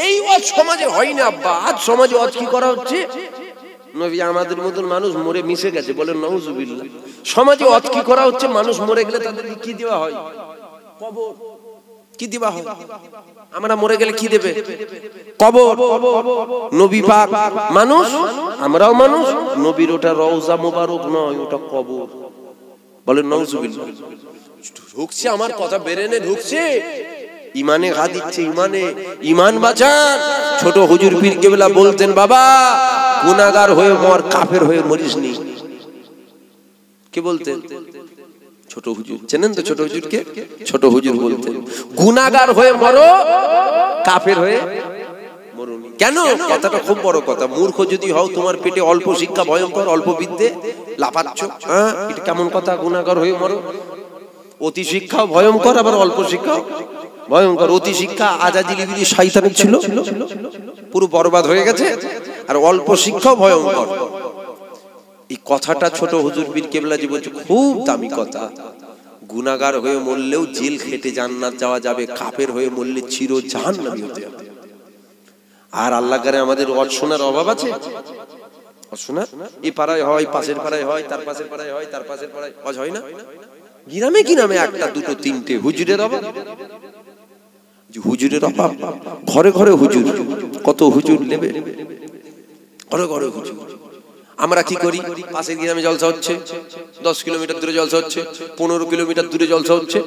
এই ওয়াজ সমাজে হয় না আব্বা। আজ সমাজে ওয়াজ কি করা হচ্ছে, নবী আমাদের মতন মানুষ মরে মিশে গেছে, বলেন নাউজুবিল্লাহ। সমাজে ওয়াজ কি করা হচ্ছে, মানুষ মরে গেলে তাদেরকে কি দেওয়া হয়, কবর। কি দেওয়া হয়? আমরা মরে গেলে কি দেবে? কবর। নবী পাক মানুষ, আমরাও মানুষ। নবীর ওটা রওজা মোবারক নয়, ওটা কবর। বলেন নাউজুবিল্লাহ। ঢুকছে আমার কথা, বেরেনে ঢুকছে, ইমানে ঘা দিচ্ছে, ইমান বাঁচান। ছোট হুজুর পীর কেবলা বলতেন, বাবা গুনাহগার হয়ে মর, কাফের হয়ে মরিসনি। কে বলতেন? ছোট হুজুর। চেনেন তো ছোট হুজুরকে? ছোট হুজুর বলতেন, গুনাহগার হয়ে মরো, কাফের হয়ে মরুনি। কেন? কথাটা খুব বড় কথা। মূর্খ যদি হও, তোমার পেটে অল্প শিক্ষা ভয়ঙ্কর, অল্প বিদ্যে লাফাচ্ছ, হ্যাঁ এটা কেমন কথা? গুনাহগার হয়ে মরো। অতি শিক্ষাও ভয়ঙ্কর, আবার অল্প শিক্ষাও ভয়ঙ্কর। অতি শিক্ষা আজাজিলিগিরি শয়তানের ছিল, পুরো বরবাদ হয়ে গেছে। আর অল্প শিক্ষাও ভয়ঙ্কর। এই কথাটা ছোট হুজুর পীর কেবলাজি বলছে, খুব দামি কথা। গুনাহগার হয়ে মরলেও জেল খেটে জান্নাত যাওয়া যাবে, কাফের হয়ে মরলে চির জাহান্নামী হতে হবে। আর আল্লাহ করে আমাদের ওয়াজ শোনার অভাব আছে? শোনা এই পাড়ায় হয়, পাশের পাড়ায় হয়, তার পাশের পাড়ায় হয়, তার পাশের পাড়ায় ওয়াজ হয় না। গ্রামে কি নামে একটা দুটো তিনটে হুজুরের অভাব, হুজুরের অভাব। ঘরে ঘরে হুজুর, কত হুজুর নেবে, ঘরে ঘরে হুজুর। আমরা কি করি? পাশের গ্রামে জলসা হচ্ছে, 10 কিলোমিটার দূরে জলসা হচ্ছে, 15 কিলোমিটার দূরে জলসা হচ্ছে,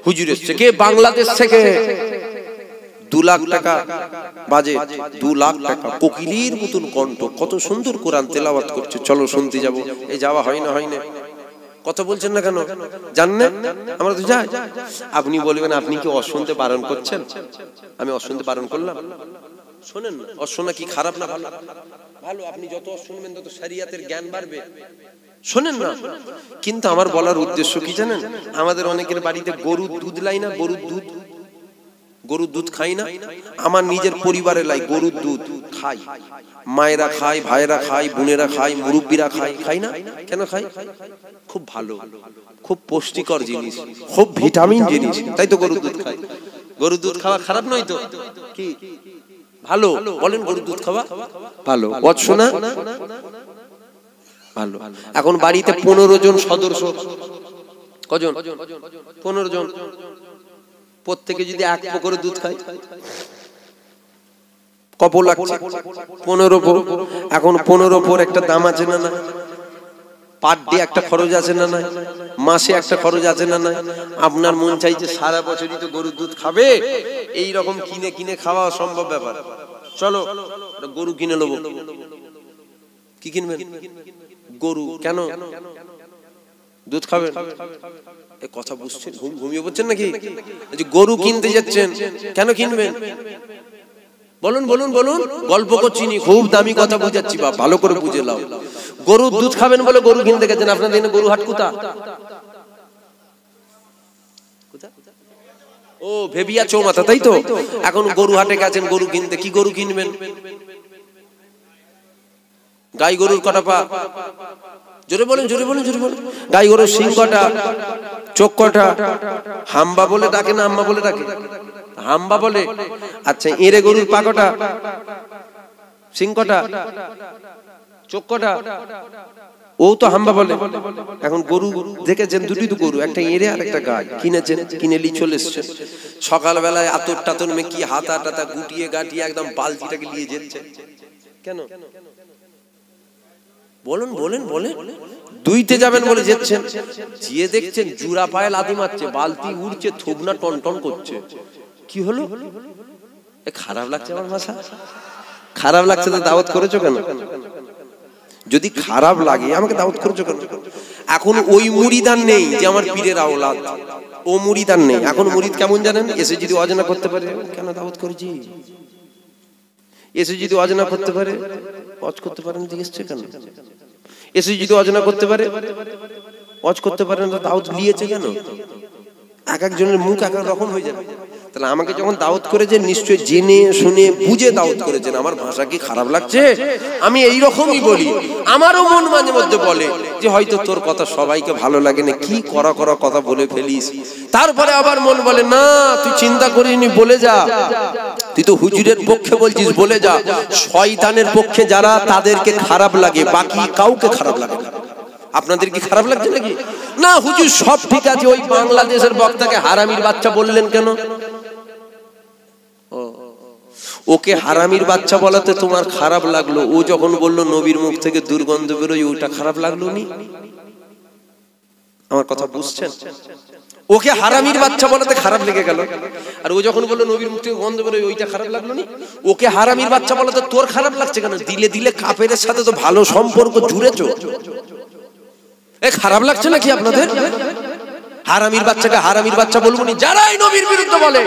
হুজুর এসছে। কে? বাংলাদেশ থেকে। 2 লাখ টাকা বাজে, 2 লাখ টাকা, কোকিলের মতন কণ্ঠ, কত সুন্দর কোরআন তেলাওয়াত করছে, চলো শুনতে যাবো। এই যাওয়া হয় না, হয় না। কথা বলছেন না কেন? জানেন আমরা তো যাই। আপনি বলবেন, আপনি কি অশুনতে বারণ করছেন? আমি অশুনতে বারণ করলাম? শোনেন না, অশোনা কি খারাপ না ভালো? ভালো। আপনি যত শুনবেন তত শরিয়াতের জ্ঞান বাড়বে। শোনেন না, কিন্তু আমার বলার উদ্দেশ্য কি জানেন? আমাদের অনেকের বাড়িতে গরুর দুধ লাই না, গরুর দুধ খাই না। আমার নিজের পরিবারে লাই গরুর দুধ খাই, মায়েরা খায়, ভাইরা খায়, বোনেরা খায়, মুরব্বীরা খায়, খাই না? কেন খাই? খুব ভালো, খুব পুষ্টিকর জিনিস, খুব ভিটামিন জিনিস, তাই তো গরুর দুধ খাই। গরুর দুধ খাওয়া খারাপ নয় তো? কি ভালো? বলেন গরুর দুধ খাওয়া ভালো। ওয়াজ শোনা ভালো। এখন বাড়িতে 15 জন সদস্য, কজন? 15 জন। প্রত্যেকে যদি 1 পো করে দুধ খায়, কত লাগছে? 15 পো। এখন 15 পোর একটা দাম আছে না? না। পার ডে একটা খরচ আছে না? না। মাসে একটা খরচ আছে না? না। আপনার মন চাইছে সারা বছরই তো গরুর দুধ খাবে, এই রকম কিনে কিনে খাওয়া অসম্ভব ব্যাপার। চলো গরু কিনে নেবো। কি কিনবেন? গরু। কেন? দুধ খাবেন? এই কথা বুঝছেন? ঘুমিয়ে পড়ছেন নাকি? গরু কিনতে যাচ্ছেন, কেন কিনবেন? বলুন বলুন বলুন। গল্প করছি নি, খুব দামি কথা বুঝাচ্ছি, বাপ ভালো করে বুঝে নাও। গরুর দুধ খাবেন বলে গরু কিনতে গেছেন। আপনাদের এখানে গরু হাট কোথা? ও ভেবিয়া চৌমাথা, তাই তো? এখন গরু হাটে গেছেন গরু কিনতে। কি গরু কিনবেন? গাই গরুর কটা পা? জোরে বলেন, জোরে বলেন, জোরে বলেন। গাই গরুর সিং কটা, চোখ কটা? হাম্বা বলে ডাকে না আম্মা বলে ডাকে? হাম্বা বলে। আচ্ছা, এঁড়ে গরুর পা কটা, সিং কটা, চোখ কটা? ও তো হাম্বা বলে। এখন গরু দেখেছেন, দুটি তো গরু, একটা এঁড়ে আর একটা গাই। কিনেছেন, কিনে নিয়ে চলে এসছেন। সকালবেলায় আতর টাতর মেকিয়ে হাতা টাতা গুটিয়ে গাটিয়ে একদম বালতিটাকে নিয়ে যেচ্ছে কেন? বলুন, বলেন, বলেন। দুইতে যাবেন বলে যেচ্ছেন, গিয়ে দেখছেন জুরা পায়ে লাথি মারছে, বালতি উড়ছে, থুবনা টন টন করছে। কি হলো? খারাপ লাগছে আমার ভাষা? খারাপ লাগছে তো দাওয়াত করেছো কেন? যদি খারাপ লাগে আমাকে দাওয়াত করেছো কেন? এখন ওই মুরিদান নেই যে আমার পীরের আওলাদ, ও মুরিদান নেই। এখন মুরিদ কেমন জানেন? এসে যদি অজানা করতে পারে, কেন দাওয়াত করেছি? এসে যদি অজানা করতে পারে, ওয়াজ করতে পারেন, জিজ্ঞেস কেন? এসে যদি অজানা করতে পারে, ওয়াজ করতে পারেন, দাওয়াত নিয়েছে কেন? এক একজনের মুখ এক এক রকম হয়ে যাবে। তাহলে আমাকে যখন দাওয়াত করেছেন, নিশ্চয়ই জেনে শুনে বুঝে দাওয়াত করেছেন। আমার ভাষা কি খারাপ লাগছে? আমি এই রকমই বলি। আমারও মন মাঝে মধ্যে বলে যে হয়তো তোর কথা সবাইকে ভালো লাগে না, কি করা করা কথা বলে ফেলিস। তারপরে আবার মন বলে না, তুই চিন্তা করিনি, বলে যা। তুই তো হুজুরের পক্ষে বলছিস, বলে যা। শয়তানের পক্ষে যারা, তাদেরকে খারাপ লাগে, বাকি কাউকে খারাপ লাগে না। আপনাদের কি খারাপ লাগছে নাকি? না হুজুর সব ঠিক আছে, ওই বাংলাদেশের বক্তাকে হারামির বাচ্চা বললেন কেন? ওকে হারামির বাচ্চা বলাতে তোমার খারাপ লাগলো, ও যখন বললো নবীর মুখ থেকে দুর্গন্ধ বেরোয়, ওটা খারাপ লাগলো নি? আমার কথা বুঝছেন? ওকে হারামির বাচ্চা বলাতে খারাপ লেগে গেল, আর ও যখন বললো নবীর মুখ থেকে গন্ধ বেরোয়, ওইটা খারাপ লাগলো নি? ওকে হারামির বাচ্চা বলাতে তোর খারাপ লাগছে কেন? দিলে দিলে কাফেরের সাথে তো ভালো সম্পর্ক জুড়েছো, খারাপ লাগছে নাকি আপনাদের? হারামির বাচ্চাকে হারামির বাচ্চা বলবো নি? যারাই নবীর বিরুদ্ধে বলে,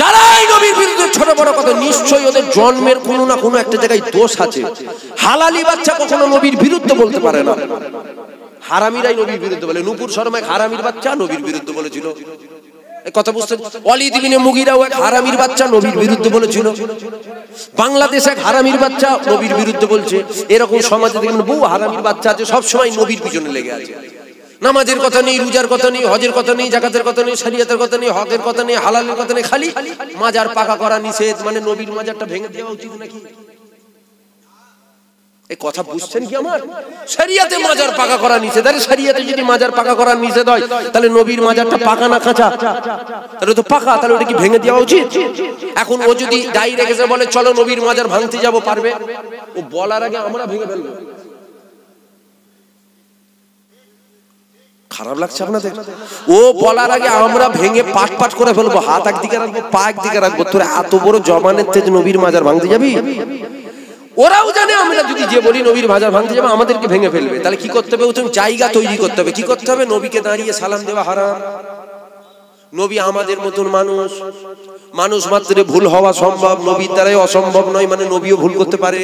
যারাই নবীর বিরুদ্ধে ছোট বড় কথা, নিশ্চয়ই ওদের জন্মের কোনো না কোনো একটা জায়গায় দোষ আছে। হালালি বাচ্চা কখনো নবীর বিরুদ্ধে বলতে পারে না, হারামিরাই নবীর বিরুদ্ধে বলে। নূপুর শর্মা হারামির বাচ্চা, নবীর বিরুদ্ধে বলেছিল। কথা বুঝছেন? ওয়ালিদ ইবনে মুগীরাও এক হারামির বাচ্চা, নবীর বিরুদ্ধে বলেছিল। বাংলাদেশে এক হারামির বাচ্চা নবীর বিরুদ্ধে বলছে। এরকম সমাজে দেখবেন বহু হারামির বাচ্চা আছে, সব সময় নবীর পিছনে লেগে আছে। নামাজের কথা নেই, রোজার কথা নেই, হজের কথা নেই, যাকাতের কথা নেই, শরীয়তের কথা নেই, হকের কথা নেই, হালালের কথা নেই, খালি মাজার পাকা করা নিষেধ। মানে নবীর মাজারটা ভেঙে দেওয়া উচিত নাকি? এই কথা বুঝছেন কি আমার? শরীয়তে মাজার পাকা করা নিষেধ। আরে শরীয়তে যদি মাজার পাকা করা নিষেধ হয়, তাহলে নবীর মাজারটা পাকা না কাঁচা? তাহলে তো পাকা, তাহলে ওটা কি ভেঙে দেওয়া উচিত? এখন ও যদি ডাইরেক্ট এসে বলে চলো নবীর মাজার ভাঙতে যাবো, পারবে? ও বলার আগে আমরা ভেঙে ফেলবো। খারাপ লাগছে আপনাদের? ও বলার আগে আমরা ভেঙে পাট পাট করে ফেলবো, হাত একদিকে রাখবো, পা একদিকে রাখবো। তোর এত বড় জমানের তেজ নবীর মাজার ভাঙতে যাবি? ওরাও জানে আমরা যদি যে বলি নবীর মাজার ভাঙতে যাবো, আমাদেরকে ভেঙে ফেলবে। তাহলে কি করতে হবে? ওদের জায়গা তৈরি করতে হবে। কি করতে হবে? নবীকে দাঁড়িয়ে সালাম দেওয়া হারাম। নবী আমাদের মতন মানুষ, মানুষ মাত্র ভুল হওয়া সম্ভব, নবীর দ্বারাই অসম্ভব নয়। মানে নবীও ভুল করতে পারে,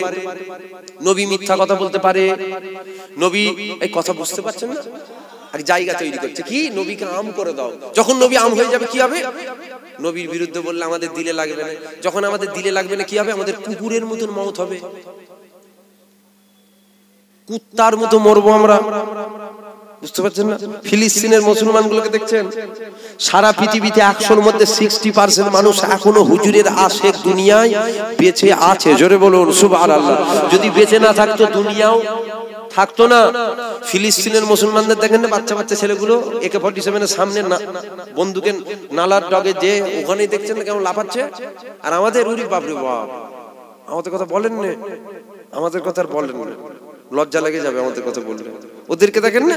নবী মিথ্যা কথা বলতে পারে, নবী, এই কথা বুঝতে পারছেন না? আর জায়গা তৈরি করছে কি? নবীকে আম করে দাও। যখন নবী আম হয়ে যাবে কি হবে? নবীর বিরুদ্ধে বললে আমাদের দিলে লাগবে না। যখন আমাদের দিলে লাগবে না কি হবে? আমাদের কুকুরের মতন মওত হবে, কুত্তার মতো মরবো আমরা। বুঝতে পারছেন না? ফিলিস্তিনের মুসলমানগুলোকে দেখছেন, সারা পৃথিবীতে 100-র মধ্যে 60% মানুষ এখনো হুজুরের আশেক দুনিয়ায় বেঁচে আছে। জোরে বলুন সুবহানাল্লাহ। যদি বেঁচে না থাকতো দুনিয়াও থাকতো না। ফিলিস্তিনের মুসলমানদের দেখেন না, বাচ্চা বাচ্চা ছেলেগুলো AK-47 এর সামনে বন্দুকের নালার ডগে যে ওখানেই দেখছেন না কেমন লাফাচ্ছে। আর আমাদের উরি বাপরে বাপ, আমাদের কথা বলেন না, আমাদের কথা আর বলেন না, লজ্জা লেগে যাবে আমাদের কথা বললে। ওদেরকে দেখেন না,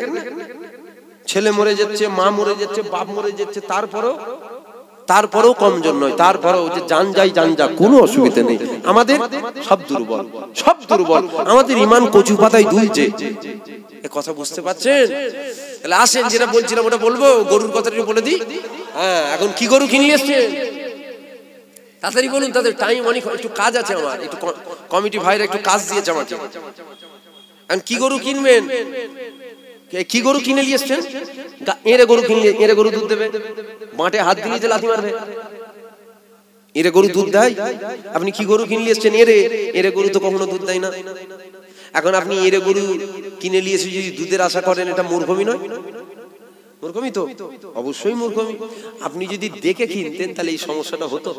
ছেলে মরে যাচ্ছে, মা মরে যাচ্ছে, বাপ মরে যাচ্ছে, তারপরেও কমজোর নয়, তারপরেও যে জান যাই জান যা, কোনো অসুবিধা নেই। আমাদের সব দুর্বল, সব দুর্বল। আমাদের ইমান কচু পাতায় দুলছে। এ কথা বুঝতে পারছেন? তাহলে আসেন, যেটা বলছিলাম ওটা বলবো। গরুর কথাটা বলে দিই। হ্যাঁ, এখন কি গরু কিনে এসছে? তাড়াতাড়ি বলুন, তাদের টাইম অনেক, একটু কাজ আছে আমার, একটু কমিটি ভাইরা একটু কাজ দিয়েছে আমাকে। এখন কি গরু কিনবেন? কি গরু কিনে নিয়ে এসছেন? এঁড়ে গরু কিনলে, এঁড়ে গরু দুধ দেবে, মাঠে হাত দিলে যে লাথি মারবে। এঁড়ে গরু দুধ দেয়? আপনি কি গরু কিনলে এসছেন? এঁড়ে গরু তো কখনো দুধ দেয় না। এখন আপনি এরে গরু কিনে নিয়ে এসে যদি দুধের আশা করেন, এটা মূর্খমি নয়? মূর্খমি তো, অবশ্যই মূর্খমি। আপনি যদি দেখে কিনতেন তাহলে এই সমস্যাটা হতো।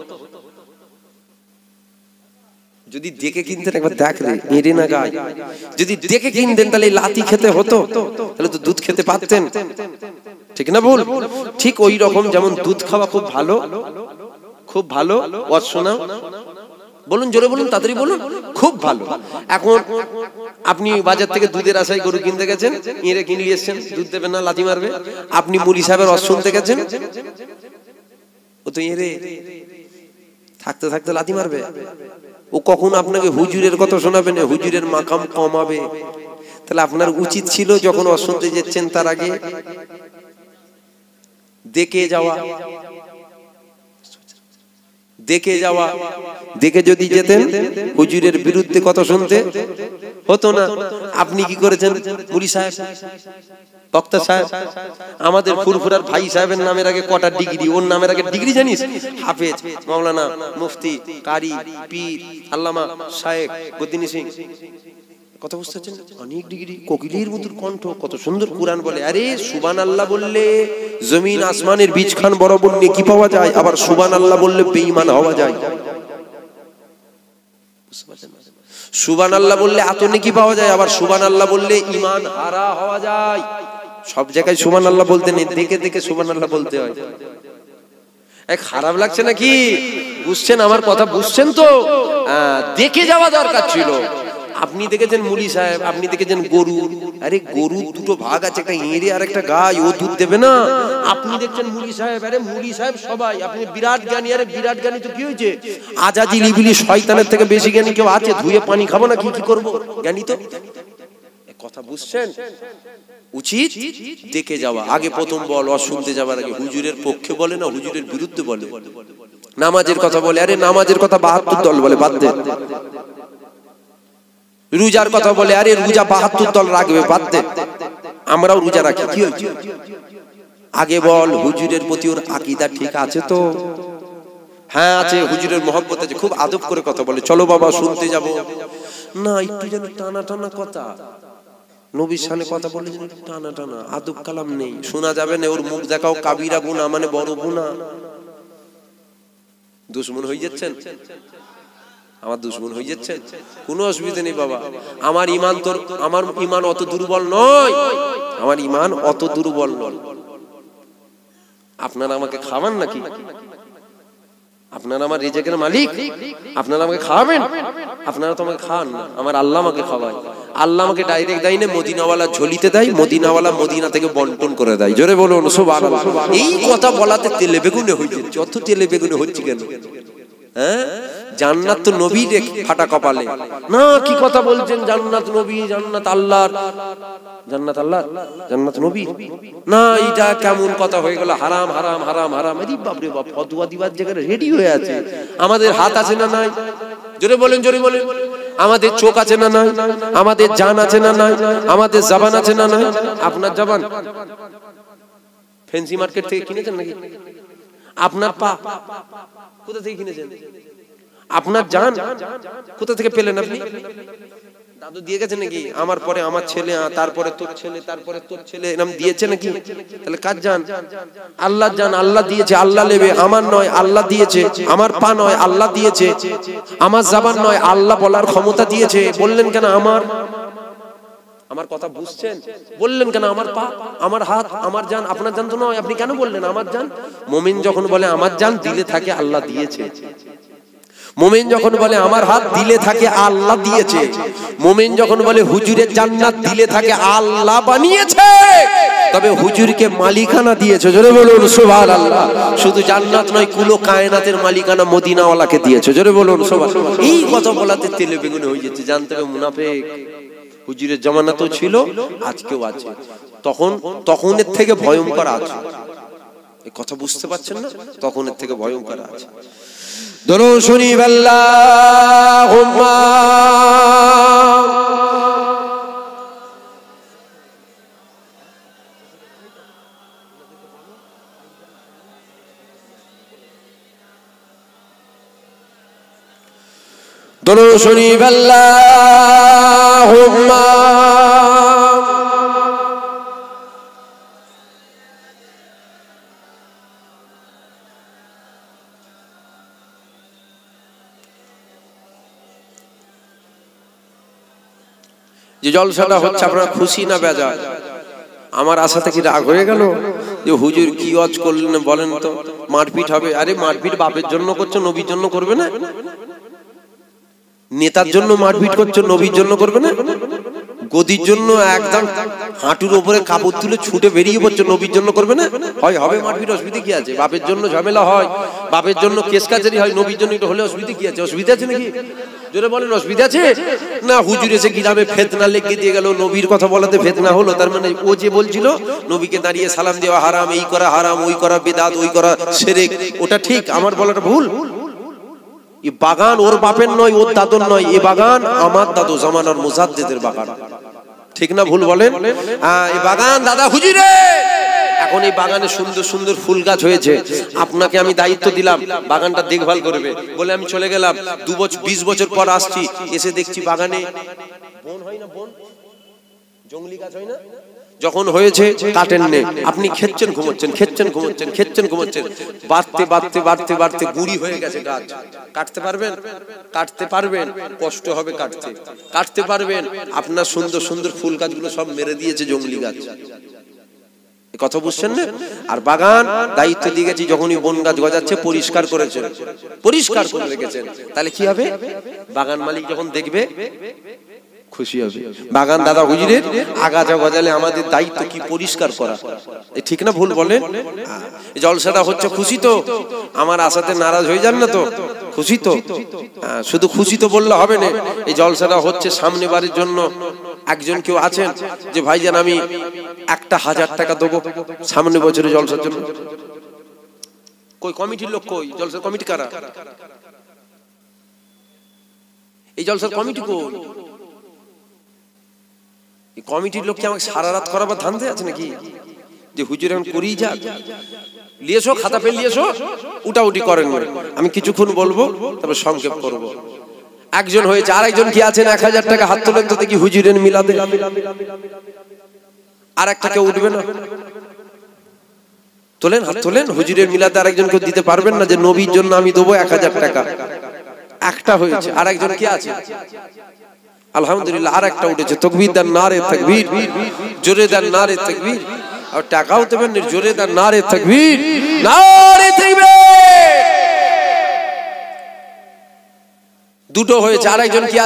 যদি দেখে কিনতেন, একবার দেখলে এড়ে না গায়, যদি দেখে কিনতেন তাহলে লাথি খেতে হতো, তাহলে তো দুধ খেতে পারতেন, ঠিক না বল? ঠিক ওই রকম, যেমন দুধ খাওয়া খুব ভালো, খুব ভালো, শোনা বলুন, জোরে বলুন, তাড়াতাড়ি বলুন, খুব ভালো। এখন আপনি বাজার থেকে দুধের আশায় গরু কিনতে গেছেন, এঁড়ে কিনে নিয়ে এসছেন, দুধ দেবেন না, লাথি মারবে। আপনি মুলি সাহেবের রস শুনতে গেছেন, ও তো এঁড়ে থাকতে থাকতে লাথি মারবে। ও কখন আপনাকে হুজুরের কথা শোনাবে না, হুজুরের মাকাম কমাবে। তাহলে আপনার উচিত ছিল যখন অশুনতে যাচ্ছেন তার আগে দেখে যাওয়া, দেখে যাওয়া। দেখে যদি যেতেন, হুজুরের বিরুদ্ধে কথা শুনতে হতো না। আপনি কি করেছেন? মুলি সাহেব, বক্তা সাহেব, আমাদের ফুরফুরার ভাই সাহেবের নামের আগে কটা ডিগ্রি, ওর নামের আগে ডিগ্রি জানিস? হাফেজ, মাওলানা, মুফতি, কারি, পীর, আল্লামা, শায়েখ, গদ্দিনী সিং। কথা বুঝতে পারছেন? অনেক ডিগ্রি, কোকিলের মতো কণ্ঠ, কত সুন্দর কোরআন বলে। আরে সুবহানাল্লাহ বললে জমিন আসমানের বীজখান বরাবর নেকি পাওয়া যায়, আবার সুবহানাল্লাহ বললে বেঈমান হওয়া যায়। সুবহানাল্লাহ বললে এত নেকি পাওয়া যায়, আবার সুবহানাল্লাহ বললে ঈমান হারা হওয়া যায়। সব জায়গায় সুবহানাল্লাহ বলতে নেই, দেখে দেখে সুবহানাল্লাহ বলতে হয়। খারাপ লাগছে নাকি? বুঝছেন আমার কথা? বুঝছেন তো? দেখে যাওয়া দরকার ছিল। আপনি দেখেছেন মুলি সাহেব, আপনি দেখেছেন গরু। আরে গরু দুটো ভাগ আছে, একটা এঁড়ে আর একটা গাই, ও দুধ দেবে না। আপনি দেখছেন মুলি সাহেব, আরে মুলি সাহেব সবাই, আপনি বিরাট জ্ঞানী। আরে বিরাট জ্ঞানী তো কি হয়েছে? আজাজিল ইবলিস শয়তানের থেকে বেশি জ্ঞানী কেউ আছে? ধুয়ে পানি খাবো না, কি কি করবো? জ্ঞানী তো। কথা বুঝছেন? উচিত দেখে যাওয়া। আগে প্রথম বল, শুনতে যাওয়ার আগে হুজুরের পক্ষে বলে না, হুজুরের বিরুদ্ধে বলে। নামাজের কথা বলে, আরে নামাজের কথা 72 দল বলে, বাদ দে। রোজার কথা বলে, আরে রোজা 72 দল রাখবে, বাদ দে। আমরাও রোজা রাখি, কি হয়েছে? আগে বল হুজুরের প্রতি ওর আকীদা ঠিক আছে তো? হ্যাঁ আছে, হুজুরের মহব্বত আছে, খুব আদব করে কথা বলে। চলো বাবা শুনতে যাব না, একটু যেন টানা টানা কথা, নবীর শানে কথা বলে টানা টানা, আদব কালাম নেই, শোনা যাবে না। ওর মুখ দেখাও কাবিরা গুনাহ, মানে বড় গুনাহ। দুশমন হয়ে যাচ্ছেন, আমার দুশমন হয়ে যাচ্ছেন, কোনো অসুবিধা নেই বাবা। আমার ঈমান তোর, আমার ঈমান অত দুর্বল নয়, আমার ঈমান অত দুর্বল নয়। আপনারা আমাকে খাওয়ান নাকি? আপনারা আমার রিজেকের মালিক, আপনারা আমাকে খাওয়াবেন? আপনারা তো আমাকে খান না, আমার আল্লাহ আমাকে খাওয়ায়। আল্লাহ আমাকে ডাইরেক্ট দেয় না, মদিনাওয়ালা ঝুলিতে দেয়, মদিনাওয়ালা মদিনা থেকে বন্টন করে দেয়। জোরে বলুন সুবহানাল্লাহ। এই কথা বলাতে তেলে বেগুনে হয়ে যাচ্ছে। অত তেলে বেগুনে হচ্ছে কেন? হ্যাঁ, জান্নাত তো নবীর ফাটা কপালে না। কি কথা বলছেন? জান্নাত নবী, জান্নাত আল্লাহর, জান্নাত আল্লাহর, জান্নাত নবী না। এটা কেমন কথা হয়ে গেল? হারাম হারাম হারাম হারাম। আরে বাপ রে বাপ, ফতোয়া দিবার জায়গায় রেডি হয়ে আছে। আমাদের হাত আছে না নাই? জোরে বলেন, জোরে বলেন। আমাদের চোখ আছে না নাই? আমাদের জান আছে না নাই? আমাদের জবান আছে না নাই? আপনার জবান ফ্যান্সি মার্কেট থেকে কিনেছেন নাকি? আপনার পা কোথা থেকে কিনেছেন? আপনার জান কোথা থেকে পেলেন আপনি? দাদু দিয়ে গেছে নাকি? আমার পরে আমার ছেলে, তারপরে তোর ছেলে, তারপরে তোর ছেলে, এরকম দিয়েছে নাকি? তাহলে কার জান? আল্লাহর জান। আল্লাহ দিয়েছে, আল্লাহ নেবে, আমার নয়, আল্লাহ দিয়েছে। আমার পা নয়, আল্লাহ দিয়েছে। আমার জবান নয়, আল্লাহ বলার ক্ষমতা দিয়েছে। বললেন কেন আমার? আমার কথা বুঝছেন? বললেন কেন আমার পা, আমার হাত, আমার জান? আপনার জান তো নয়, আপনি কেন বললেন আমার জান? মুমিন যখন বলে আমার জান, দিলে থাকে আল্লাহ দিয়েছে। মুমিন যখন বলে আমার হাত, দিলে থাকে আল্লাহ দিয়েছে। মুমিন যখন বলে হুজুরের জান্নাত, দিলে থাকে আল্লাহ বানিয়েছে। তবে হুজুরকে মালিকানা দিয়েছে। জোরে বলুন সুবহানাল্লাহ। শুধু জান্নাত নয়, কুলো কায়নাতের মালিকানা মদিনাওয়ালাকে দিয়েছে। জোরে বলুন সুবহানাল্লাহ। এই কথা বলাতে তেলে বেগুনে হয়ে যাচ্ছে। জানতে হবে মুনাফিক। হুজুরের জামানাতেও ছিল, আজকেও আছে, তখনের থেকে ভয়ঙ্কর আছে। এই কথা বুঝতে পারছেন না? তখনের থেকে ভয়ঙ্কর আছে। দরুদ শরীফ আল্লাহুম্মা দরুদ শরীফ আল্লাহ আল্লাহুম্মা। যে জলসাটা হচ্ছে আপনারা খুশি না বেজার? আমার আশাতে কি রাগ হয়ে গেল যে হুজুর কি ওয়াজ করলেন বলেন তো? মারপিট হবে? আরে মারপিট বাপের জন্য করছো, নবীর জন্য করবে না? নেতার জন্য মারপিট করছো, নবীর জন্য করবে না? গদির জন্য একদম হাঁটুর উপরে কাপড় তুলে ছুটে বেরিয়ে পড়ছো, নবীর জন্য করবে না? হয় হবে মারপিট, অসুবিধা কি আছে? বাপের জন্য ঝামেলা হয়, বাপের জন্য কেস কাচারি হয়, নবীর জন্য এটা হলে অসুবিধা কি আছে? অসুবিধা আছে নাকি? জোরে বলেন, অসুবিধা আছে না? হুজুর এসে গ্রামে ফেতনা লেগে দিয়ে গেল, নবীর কথা বলাতে ফেতনা হলো, তার মানে ও যে বলছিল নবীকে দাঁড়িয়ে সালাম দেওয়া হারাম, এই করা হারাম, ওই করা বিদআত, ওই করা শিরক, ওটা ঠিক, আমার বলাটা ভুল? এই বাগান ওর বাপের নয়, ওর দাদুর নয়, এই বাগান আমার দাদু জামানার মুজাদ্দিদের বাগান, ঠিক না ভুল বলেন? হ্যাঁ, এই বাগান দাদা হুজুরে, এখন এই বাগানে সুন্দর সুন্দর ফুল গাছ হয়েছে, আপনাকে আমি দায়িত্ব দিলাম বাগানটা দেখভাল করবে বলে আমি চলে গেলাম। 20 বছর পর আসছি, এসে দেখছি বাগানে বন হয় না, বন জঙ্গলি গাছ হয় না, যখন হয়েছে কাটেন নে, আপনি খেচ্ছেন ঘুমোচ্ছেন, খেচ্ছেন ঘুমোচ্ছেন, খেচ্ছেন ঘুমোচ্ছেন, বাড়তে বাড়তে বাড়তে বাড়তে গুড়ি হয়ে গেছে গাছ। কাটতে পারবেন? কাটতে পারবেন? কষ্ট হবে কাটতে। কাটতে পারবেন? আপনার সুন্দর সুন্দর ফুল গাছগুলো সব মেরে দিয়েছে জঙ্গলি গাছ। কথা বুঝছেন না? আর বাগান দায়িত্ব দিয়ে গেছি, যখনই বন গাছ গজাচ্ছে পরিষ্কার করেছেন, পরিষ্কার করে রেখেছেন, তাহলে কি হবে? বাগান মালিক যখন দেখবে খুশি হবে। বাগান দাদা হুজুরের আগাছা গজালে আমাদের দায়িত্ব কি পরিষ্কার করা, ঠিক না ভুল বলেন? জলসাটা হচ্ছে খুশি তো? আমার আশাতে নারাজ হয়ে যান না তো? খুশি তো? শুধু খুশি তো বললে হবে না, এই জলসাটা হচ্ছে সামনে বারের জন্য। একজন কেউ আছেন যে ভাইজান আমি 1000 টাকা দেবো সামনে বছরে জলসার জন্য? কই কমিটির লোক? কই জলসার কমিটি কারা? এই জলসার কমিটি কই? এই কমিটির লোক কি আমাকে সারা রাত করাবার ধান্দা আছে নাকি? যে হুজুর এখন করেই যাক, লিয়েছো খাতা পেন, লিয়েছো উটাউটি করেন, আমি কিছুক্ষণ বলবো তারপর সংক্ষেপ করবো। একজন হয়েছে, আর একজন কি আছেন 1000 টাকা হাত তোলেন তো দেখি হুজুরের মিলাদে। আর একটা কেউ উঠবে না? তোলেন, হাত তোলেন, হুজুরের মিলাদে আরেকজনকে দিতে পারবেন না যে নবীর জন্য আমি দেবো 1000 টাকা? একটা হয়েছে। আর একজন কি আছে? আলহামদুলিল্লাহ, আর একটা উঠেছে। তাকবীর দেন, নারে তাকবীর, জোরে দেন নারে তাকবীর। আর টাকাও দেবেন, জোরে দেন নারে তাকবীর, নারে তাকবীর। দুটো হয়েছে। আর একজন কি আছে?